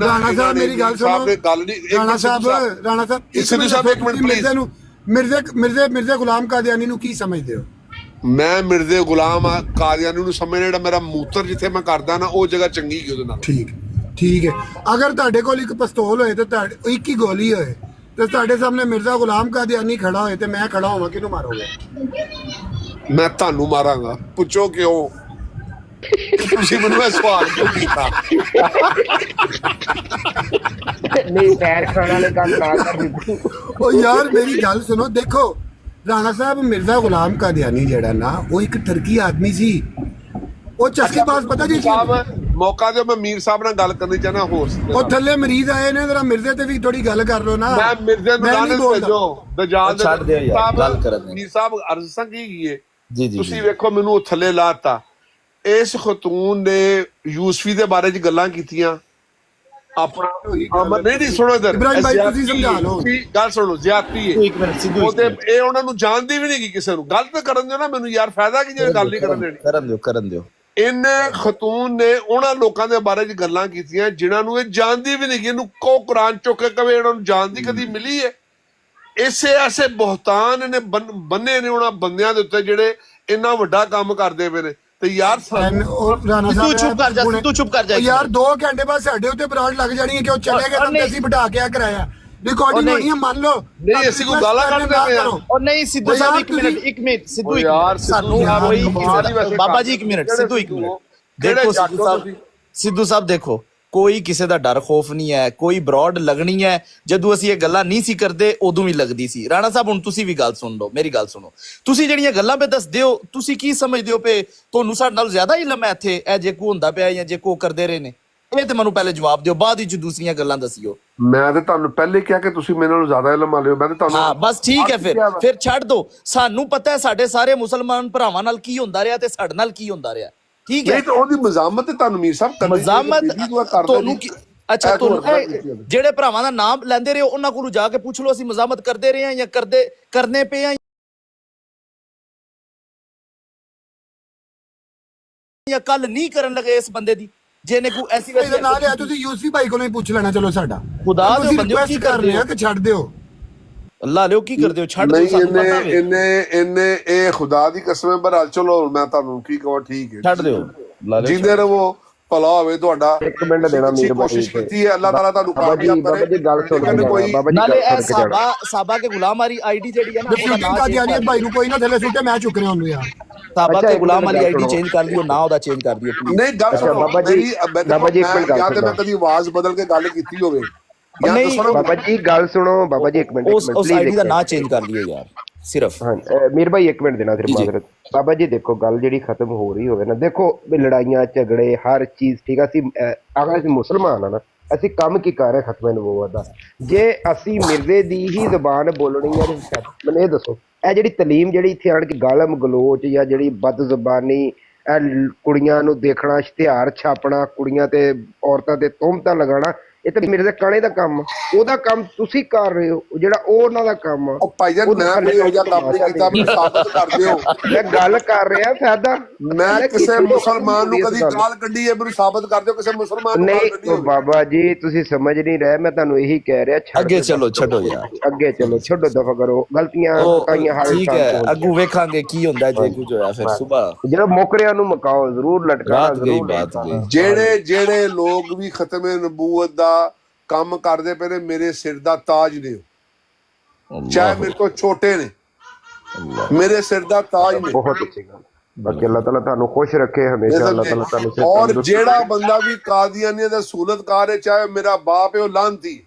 ਰਾਣਾ ਸਾਹਿਬ ਮੇਰੀ ਗੱਲ ਸੁਣੋ। ਗੱਲ ਨਹੀਂ ਰਾਣਾ ਸਾਹਿਬ ਸਿੱਧੂ ਸਾਹਿਬ ਇੱਕ ਮਿੰਟ ਪਲੀਜ਼। ਮਿਰਜ਼ੇ ਗੁਲਾਮ ਕਾਦੀਆਨੀ ਨੂੰ ਕੀ ਸਮਝਦੇ ਹੋ? ਮੈਂ ਮਿਰਜ਼ੇ ਗੁਲਾਮ ਕਾਦੀਆਨੀ ਨੂੰ ਸਮਝਣਾ, ਜਿਹੜਾ ਮੇਰਾ ਮੂਤਰ ਜਿੱਥੇ ਮੈਂ ਕਰਦਾ ਨਾ ਉਹ ਜਗ੍ਹਾ ਚੰਗੀ ਕੀ ਉਹਦੇ ਨਾਲ। ਠੀਕ ਹੈ। ਅਗਰ ਤੁਹਾਡੇ ਕੋਲ ਇੱਕ ਪਿਸਤੌਲ ਹੋਏ ਤੇ ਤੁਹਾਡੇ ਇੱਕ ਹੀ ਗੋਲੀ ਹੋਏ ਤੇ ਤੁਹਾਡੇ ਸਾਹਮਣੇ ਮਿਰਜ਼ਾ ਗੁਲਾਮ ਕਾਦੀਆਨੀ ਖੜਾ ਹੋਏ ਤੇ ਮੈਂ ਖੜਾ ਹੋਵਾਂ, ਕਿਹਨੂੰ ਮਾਰੋਗੇ? ਮੈਂ ਤੁਹਾਨੂੰ ਮਾਰਾਂਗਾ। ਪੁੱਛੋ ਕਿਉਂ? ਤੁਸੀਂ ਮੈਨੂੰ ਇਹ ਸਵਾਲ ਕਿਉਂ ਕੀਤਾ? ਨਹੀਂ ਪੈਰ ਖਾਣ ਵਾਲੇ ਕੰਮ ਨਾ ਕਰ ਦਿੱਤੀ। ਉਹ ਯਾਰ ਮੇਰੀ ਗੱਲ ਸੁਣੋ, ਦੇਖੋ ਰਾਣਾ ਸਾਹਿਬ ਮਿਰਜ਼ਾ ਗੁਲਾਮ ਕਾਦੀਆਨੀ ਜਿਹੜਾ ਨਾ ਉਹ ਇੱਕ ਟਰਕੀ ਆਦਮੀ ਸੀ। ਉਹ ਚਸਕੇਬਾਜ਼ ਪਤਾ ਜੀ ਮੌਕਾ ਦਿਓ, ਮੈਂ ਮੀਰ ਸਾਹਿਬ ਨਾਲ ਗੱਲ ਕਰਨੀ ਚਾਹਨਾ। ਹੋਰ ਉਹ ਥੱਲੇ ਮਰੀਜ਼ ਆਏ ਨੇ, ਜਰਾ ਮਿਰਜ਼ੇ ਤੇ ਵੀ ਥੋੜੀ ਗੱਲ ਕਰ ਲਓ ਨਾ। ਮੈਂ ਮਿਰਜ਼ੇ ਨੂੰ ਲਾਣੇ ਭੇਜੋ ਦਜਾਲ ਛੱਡ ਦਿਓ ਯਾਰ, ਗੱਲ ਕਰਨ ਦੇ। ਮੀਰ ਸਾਹਿਬ ਅਰਜ਼ ਸੰਗੀ ਹੈ ਜੀ ਜੀ ਤੁਸੀਂ ਵੇਖੋ ਮੈਨੂੰ ਉਹ ਥੱਲੇ ਲਾਤਾ। ਇਸ ਖਤੂਨ ਨੇ ਯੂਸਫੀ ਦੇ ਬਾਰੇ ਚ ਗੱਲਾਂ ਕੀਤੀਆਂ ਆਪਣਾ ਅਮਰ ਨਹੀਂ ਸੁਣੋ ਇਧਰ ਇਬਰਾਹਿਮ ਭਾਈ ਤੁਸੀਂ ਸਮਝਾ ਲਓ ਗੱਲ ਸੁਣੋ। ਜ਼ਿਆਦਤੀ ਹੈ ਇੱਕ ਮਿੰਟ ਸਿੱਧੂ ਉਹਦੇ ਇਹ ਉਹਨਾਂ ਨੂੰ ਜਾਣਦੀ ਵੀ ਨਹੀਂ ਕਿ ਕਿਸੇ ਨੂੰ ਗਲਤ ਕਰਨ ਦਿਓ ਨਾ। ਮੈਨੂੰ ਯਾਰ ਫਾਇਦਾ ਕੀ ਜੇ ਗੱਲ ਨਹੀਂ ਕਰਨ ਦੇਣੀ। ਕਰਨ ਦਿਓ ਇਹਨੇ ਖਤੂਨ ਨੇ ਉਹਨਾਂ ਲੋਕਾਂ ਦੇ ਬਾਰੇ ਚ ਗੱਲਾਂ ਕੀਤੀਆਂ ਜਿਨ੍ਹਾਂ ਨੂੰ ਇਹ ਜਾਣਦੀ ਵੀ ਨਹੀਂ ਕਿ ਇਹਨੂੰ ਕੋ ਕੁਰਾਨ ਚੁੱਕ ਕੇ ਕਵੇ ਇਹਨਾਂ ਨੂੰ ਜਾਣਦੀ ਕਦੀ ਮਿਲੀ ਹੈ। ਇਸੇ ਐਸੇ ਬਹੁਤਾਨ ਇਹਨੇ ਬੰਨੇ ਨੇ ਉਹਨਾਂ ਬੰਦਿਆਂ ਦੇ ਉੱਤੇ ਜਿਹੜੇ ਇੰਨਾ ਵੱਡਾ ਕੰਮ ਕਰਦੇ ਪਏ ਨੇ। ਤੇ ਯਾਰ ਰਾਣਾ ਸਾਹਿਬ ਚੁੱਪ ਕਰ ਜਾ ਯਾਰ 2 ਘੰਟੇ ਬਾਅਦ ਸਾਡੇ ਉੱਤੇ ਬਰਾੜ ਲੱਗ ਜਾਣੀ ਹੈ ਕਿ ਉਹ ਚਲੇ ਗਏ ਤਾਂ ਅਸੀਂ ਬਿਠਾ ਕੇ ਕਰਾਇਆ। ਰਿਕਾਰਡਿੰਗ ਹੋਣੀ ਹੈ, ਮੰਨ ਲਓ। ਨਹੀਂ ਅਸੀਂ ਕੋਈ ਗਾਲਾਂ ਕੱਢਦੇ ਪਏ ਆ। ਉਹ ਨਹੀਂ ਸਿੱਧੂ ਸਾਹਿਬ ਇੱਕ ਮਿੰਟ ਸਿੱਧੂ ਯਾਰ ਸਾਨੂੰ ਕੋਈ ਬਾਬਾ ਜੀ ਇੱਕ ਮਿੰਟ ਸਿੱਧੂ ਇੱਕ ਮਿੰਟ ਦੇਖੋ ਸਿੱਧੂ ਸਾਹਿਬ ਦੇਖੋ ਕੋਈ ਕਿਸੇ ਦਾ ਡਰ ਖੌਫ ਨਹੀਂ ਹੈ, ਕੋਈ ਬਰਾਡ ਲੱਗਣੀ ਹੈ। ਜਦੋਂ ਅਸੀਂ ਇਹ ਗੱਲਾਂ ਨਹੀਂ ਸੀ ਕਰਦੇ ਉਦੋਂ ਵੀ ਲੱਗਦੀ ਸੀ। ਰਾਣਾ ਸਾਹਿਬ ਹੁਣ ਤੁਸੀਂ ਵੀ ਗੱਲ ਸੁਣ ਲਓ, ਮੇਰੀ ਗੱਲ ਸੁਣੋ। ਤੁਸੀਂ ਜਿਹੜੀਆਂ ਗੱਲਾਂ ਪੇ ਦੱਸਦੇ ਹੋ ਤੁਸੀਂ ਕੀ ਸਮਝਦੇ ਹੋ ਪਏ ਤੁਹਾਨੂੰ ਸਾਡੇ ਨਾਲ ਜ਼ਿਆਦਾ ਇਲਮ ਹੈ ਇੱਥੇ ਇਹ ਜੇ ਕੋ ਹੁੰਦਾ ਪਿਆ ਜਾਂ ਜੇ ਕੋ ਕਰਦੇ ਰਹੇ ਨੇ? ਇਹ ਤੇ ਮੈਨੂੰ ਪਹਿਲੇ ਜਵਾਬ ਦਿਓ, ਬਾਅਦ ਵਿੱਚ ਦੂਸਰੀਆਂ ਗੱਲਾਂ ਦੱਸਿਓ। ਮੈਂ ਤੇ ਤੁਹਾਨੂੰ ਪਹਿਲੇ ਕਿਹਾ ਕਿ ਤੁਸੀਂ ਮੇਰੇ ਨਾਲੋਂ ਜ਼ਿਆਦਾ ਇਲਮ ਵਾਲੇ ਹੋ। ਮੈਂ ਤੇ ਤੁਹਾਨੂੰ ਹਾਂ ਬਸ ਠੀਕ ਹੈ ਫਿਰ ਛੱਡ ਦੋ। ਸਾਨੂੰ ਪਤਾ ਹੈ ਸਾਡੇ ਸਾਰੇ ਮੁਸਲਮਾਨ ਭਰਾਵਾਂ ਨਾਲ ਕੀ ਹੁੰਦਾ ਰਿਹਾ ਤੇ ਸਾਡੇ ਨਾਲ ਕੀ ਹੁੰਦਾ ਰਿਹਾ। ਠੀਕ ਹੈ ਨਹੀਂ ਤਾਂ ਉਹਦੀ ਮਜ਼ਾਮਤ ਤੁਹਾਨੂੰ ਮੀਰ ਸਾਹਿਬ ਕਰਨੀ ਮਜ਼ਾਮਤ ਤੁਹਾਨੂੰ ਅੱਛਾ ਤੁਹਾਨੂੰ ਜਿਹੜੇ ਭਰਾਵਾਂ ਦਾ ਨਾਮ ਲੈਂਦੇ ਰਹੇ ਉਹਨਾਂ ਕੋਲੋਂ ਜਾ ਕੇ ਪੁੱਛ ਲਓ ਅਸੀਂ ਮਜ਼ਾਮਤ ਕਰਦੇ ਰਹੇ ਹਾਂ ਜਾਂ ਕਰਨੇ ਪਏ ਆ ਜਾਂ ਕੱਲ ਨਹੀਂ ਕਰਨ ਲੱਗੇ ਇਸ ਬੰਦੇ ਦੀ ਜਿਹਨੇ ਕੋਈ ਐਸੀ ਵੈਸੇ ਨਾ ਲਿਆ। ਤੁਸੀਂ ਯੂਸਫੀ ਭਾਈ ਕੋਲੋਂ ਹੀ ਪੁੱਛ ਲੈਣਾ। ਚਲੋ ਸਾਡਾ ਖੁਦਾ ਦੇ ਬੰਦੇ ਕੀ ਕਰ ਰਹੇ ਆ ਕਿ ਛੱਡ ਦਿਓ? ਅੱਲਾ ਲਿਓ ਕੀ ਕਰਦੇ ਹੋ ਛੱਡ ਦਿਓ। ਇਹਨੇ ਇਹ ਖੁਦਾ ਦੀ ਕਸਮ ਹੈ। ਪਰ ਚਲੋ ਮੈਂ ਤੁਹਾਨੂੰ ਕੀ ਕਹਾਂ, ਠੀਕ ਹੈ ਛੱਡ ਦਿਓ। ਜਿੰਦੇ ਰਹੋ, ਭਲਾ ਹੋਵੇ ਤੁਹਾਡਾ। ਇੱਕ ਮਿੰਟ ਦੇਣਾ ਮੀਰ ਭਾਈ ਕੋਸ਼ਿਸ਼ ਕੀਤੀ ਹੈ, ਅੱਲਾਹ ਤਾਲਾ ਤੁਹਾਨੂੰ ਕਾਮਯਾਬ ਬਾਬਾ ਜੀ ਗੱਲ ਸੁਣ ਬਾਬਾ ਜੀ ਨਾਲੇ ਇਹ ਸਾਬਾ ਕੇ ਗੁਲਾਮ ਵਾਲੀ ਆਈਡੀ ਜਿਹੜੀ ਹੈ ਨਾ ਉਹਦਾ ਨਾਮ ਭਾਈ ਨੂੰ ਕੋਈ ਨਾ ਥੱਲੇ ਸੁੱਟੇ, ਮੈਂ ਚੁੱਕ ਰਿਹਾ ਉਹਨੂੰ ਯਾਰ। ਸਾਬਾ ਕੇ ਗੁਲਾਮ ਵਾਲੀ ਆਈਡੀ ਚੇਂਜ ਕਰ ਦਿਓ, ਨਾ ਉਹਦਾ ਚੇਂਜ ਕਰ ਦਿਓ ਪਲੀਜ਼। ਨਹੀਂ ਗੱਲ ਸੁਣੋ ਬਾਬਾ ਜੀ ਜਾਂ ਤੇ ਮੈਂ ਕਦੀ ਆਵਾਜ਼ ਬਦਲ ਕੇ ਗੱਲ ਕੀਤੀ ਹੋਵੇ ਬਾਬਾ ਜੀ ਗੱਲ ਸੁਣੋ। ਬਾਬਾ ਜੀ ਇੱਕ ਮਿੰਟ ਉਸ ਆਈਡੀ ਦਾ ਨਾਂ ਚੇਂਜ ਕਰ ਦਿਓ ਯਾਰ ਸਿਰਫ। ਹਾਂ ਮੀਰ ਭਾਈ ਇੱਕ ਮਿੰਟ ਦੇਣਾ ਸਿਰਫ ਮਾਜ਼ਰਤ। ਬਾਬਾ ਜੀ ਦੇਖੋ ਗੱਲ ਜਿਹੜੀ ਖਤਮ ਹੋ ਰਹੀ ਹੋਵੇ ਨਾ, ਦੇਖੋ ਲੜਾਈਆਂ ਝਗੜੇ ਹਰ ਚੀਜ਼ ਠੀਕ ਆ। ਅਸੀਂ ਅਗਰ ਅਸੀਂ ਮੁਸਲਮਾਨ ਆ ਨਾ, ਅਸੀਂ ਕੰਮ ਕੀ ਕਰ ਰਹੇ ਖਤਮੇ ਨਬੂਵਤ ਦਾ। ਜੇ ਅਸੀਂ ਮਿਰਜ਼ੇ ਦੀ ਹੀ ਜ਼ਬਾਨ ਬੋਲਣੀ ਹੈ ਮੈਨੂੰ ਇਹ ਦੱਸੋ ਇਹ ਜਿਹੜੀ ਤਲੀਮ ਜਿਹੜੀ ਇੱਥੇ ਆਣ ਕੇ ਗਾਲਮ ਗਲੋਚ ਜਾਂ ਜਿਹੜੀ ਬਦ ਜ਼ਬਾਨੀ ਇਹ ਕੁੜੀਆਂ ਨੂੰ ਦੇਖਣਾ, ਇਸ਼ਤਿਹਾਰ ਛਾਪਣਾ, ਕੁੜੀਆਂ ਤੇ ਔਰਤਾਂ ਤੇ ਤੋਹਮਤਾਂ ਲਗਾਉਣਾ, ਇਹ ਤਾਂ ਮੇਰੇ ਦੇ ਕਾਣੇ ਦਾ ਕੰਮ, ਉਹਦਾ ਕੰਮ ਤੁਸੀਂ ਕਰ ਰਹੇ ਹੋ, ਜਿਹੜਾ ਉਹ ਉਹਨਾਂ ਦਾ ਕੰਮ ਆ। ਉਹ ਭਾਈਜਾਨ ਮੈਂ ਕੋਈ ਇਹੋ ਜਿਹਾ ਕੰਮ ਨਹੀਂ ਕੀਤਾ, ਮੈਨੂੰ ਸਾਬਤ ਕਰ ਦਿਓ। ਮੈਂ ਗੱਲ ਕਰ ਰਿਹਾ ਫਾਇਦਾ, ਮੈਂ ਕਿਸੇ ਮੁਸਲਮਾਨ ਨੂੰ ਕਦੀ ਗਾਲ ਕੱਢੀ ਹੈ, ਮੈਨੂੰ ਸਾਬਤ ਕਰ ਦਿਓ ਕਿਸੇ ਮੁਸਲਮਾਨ ਨੂੰ ਗਾਲ ਨਹੀਂ ਕੱਢੀ ਹੋਵੇ। ਬਾਬਾ ਜੀ ਤੁਸੀਂ ਸਮਝ ਨਹੀਂ ਰਹੇ, ਮੈਂ ਤੁਹਾਨੂੰ ਇਹੀ ਕਹਿ ਰਿਹਾ, ਅੱਗੇ ਚਲੋ, ਛੱਡੋ ਯਾਰ, ਅੱਗੇ ਚਲੋ, ਛੱਡੋ, ਦਫਾ ਕਰੋ ਗਲਤੀਆਂ ਕਾਈਆਂ ਹਰ ਠੀਕ ਹੈ, ਅੱਗੂ ਵੇਖਾਂਗੇ ਕੀ ਹੁੰਦਾ ਜੇ ਕੁਝ ਹੋਇਆ ਫਿਰ ਸਵੇਰ। ਜਿਹੜਾ ਮੁਕਰਿਆਂ ਨੂੰ ਮਕਾਓ, ਜ਼ਰੂਰ ਲਟਕਾਣਾ, ਜ਼ਰੂਰ ਬਾਤ ਗਈ। ਜਿਹੜੇ ਲੋਕ ਵੀ ਖਤਮੇ ਨਬੂਵਤ ਦਾ ਕੰਮ ਕਰਦੇ ਪਏ ਨੇ, ਮੇਰੇ ਸਿਰ ਦਾ ਤਾਜ ਨੇ, ਚਾਹੇ ਮੇਰੇ ਤੋਂ ਛੋਟੇ ਨੇ, ਮੇਰੇ ਸਿਰ ਦਾ ਤਾਜ ਨੇ। ਬਹੁਤ ਅੱਛੀ ਗੱਲ। ਬਾਕੀ ਅੱਲਾਹ ਤਾਲਾ ਤੁਹਾਨੂੰ ਖੁਸ਼ ਰੱਖੇ ਹਮੇਸ਼ਾ, ਅੱਲਾਹ ਤਾਲਾ ਤੁਹਾਨੂੰ ਔਰ ਜਿਹੜਾ ਬੰਦਾ ਵੀ ਕਾਦੀਆਨੀਆਂ ਦਾ ਸਹੂਲਤਕਾਰ ਹੈ, ਚਾਹੇ ਮੇਰਾ ਬਾਪ ਹੈ, ਉਹ ਲਾਂਤੀ।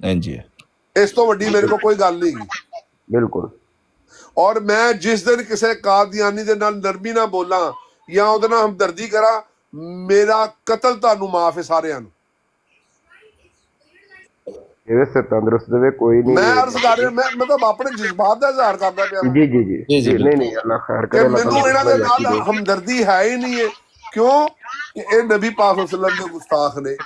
ਇੰਜ ਹੀ ਹੈ, ਇਸ ਤੋਂ ਵੱਡੀ ਮੇਰੇ ਕੋਲ ਕੋਈ ਗੱਲ ਨਹੀਂ। ਬਿਲਕੁਲ। ਔਰ ਮੈਂ ਜਿਸ ਦਿਨ ਕਿਸੇ ਕਾਦੀਆਨੀ ਦੇ ਨਾਲ ਨਰਮੀ ਨਾ ਬੋਲਾਂ ਜਾਂ ਉਹਦੇ ਨਾਲ ਹਮਦਰਦੀ ਕਰਾਂ, ਮੇਰਾ ਕਤਲ ਤੁਹਾਨੂੰ ਮਾਫ ਹੈ ਸਾਰਿਆਂ ਨੂੰ। ਇਹਦੇ ਸੇ ਤੰਦਰੁਸਤ ਦੇਵੇ, ਕੋਈ ਨਹੀਂ। ਮੈਂ ਅਰਜ਼ ਕਰ ਰਿਹਾ, ਮੈਂ ਤਾਂ ਆਪਣੇ ਜਜ਼ਬਾਤ ਦਾ ਇਜ਼ਹਾਰ ਕਰਦਾ ਪਿਆ। ਜੀ ਜੀ ਜੀ ਨਹੀਂ ਅੱਲਾਹ ਖੈਰ ਕਰੇ। ਮੈਨੂੰ ਇਹਨਾਂ ਦੇ ਨਾਲ ਹਮਦਰਦੀ ਹੈ ਹੀ ਨਹੀਂ ਹੈ। ਕਿਉਂ? ਕਿ ਇਹ ਨਬੀ ਪਾਕ ਵਸੱਲਮ ਦੇ ਗੁਸਤਾਖ ਨੇ,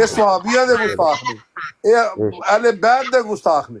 ਇਹ ਸਹਾਬੀਆਂ ਦੇ ਗੁਸਤਾਖ ਨੇ, ਇਹ ਅਹਲੇ ਬੈਤ ਦੇ ਗੁਸਤਾਖ ਨੇ।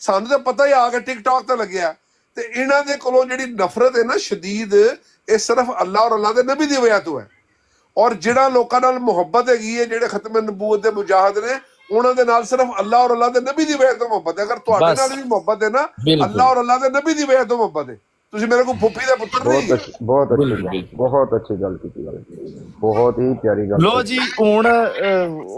ਸਾਨੂੰ ਤਾਂ ਪਤਾ ਹੀ ਆ ਕੇ ਟਿਕਟੌਕ ਤੇ ਲੱਗਿਆ। ਤੇ ਇਹਨਾਂ ਦੇ ਕੋਲੋਂ ਜਿਹੜੀ ਨਫ਼ਰਤ ਹੈ ਨਾ ਸ਼ਦੀਦ, ਇਹ ਸਿਰਫ ਅੱਲਾਹ ਔਰ ਅੱਲਾਹ ਦੇ ਨਬੀ ਦੀ ਵਜ੍ਹਾ ਤੋਂ ਹੈ। ਔਰ ਜਿਹੜਾ ਲੋਕਾਂ ਨਾਲ ਮੁਹੱਬਤ ਹੈਗੀ ਹੈ, ਜਿਹੜੇ ਖਤਮ ਨਬੂਵਤ ਦੇ ਮੁਜਾਹਿਦ ਨੇ, ਉਹਨਾਂ ਦੇ ਨਾਲ ਸਿਰਫ ਅੱਲਾਹ ਔਰ ਅੱਲਾਹ ਦੇ ਨਬੀ ਦੀ ਵਜ੍ਹਾ ਤੋਂ ਮੁਹੱਬਤ ਹੈ। ਅਗਰ ਤੁਹਾਡੇ ਨਾਲ ਵੀ ਮੁਹੱਬਤ ਹੈ ਨਾ, ਅੱਲਾਹ ਔਰ ਅੱਲਾਹ ਦੇ ਨਬੀ ਦੀ ਵਜ੍ਹਾ ਤੋਂ ਮੁਹੱਬਤ ਹੈ। ਤੁਸੀਂ ਮੇਰੇ ਕੋਲ ਫੁੱਫੀ ਦਾ ਪੁੱਤਰ ਨਹੀਂ। ਬਹੁਤ ਅੱਛੀ ਗੱਲ ਕੀਤੀ, ਬਹੁਤ ਹੀ ਪਿਆਰੀ ਗੱਲ। ਲੋ ਜੀ ਹੁਣ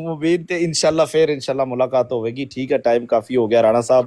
ਮੁਬੀਨ ਤੇ ਇਨਸ਼ਾਅੱਲਾ ਫਿਰ ਇਨਸ਼ਾਅੱਲਾ ਮੁਲਾਕਾਤ ਹੋਵੇਗੀ। ਠੀਕ ਹੈ, ਟਾਈਮ ਕਾਫੀ ਹੋ ਗਿਆ। ਰਾਣਾ ਸਾਹਿਬ,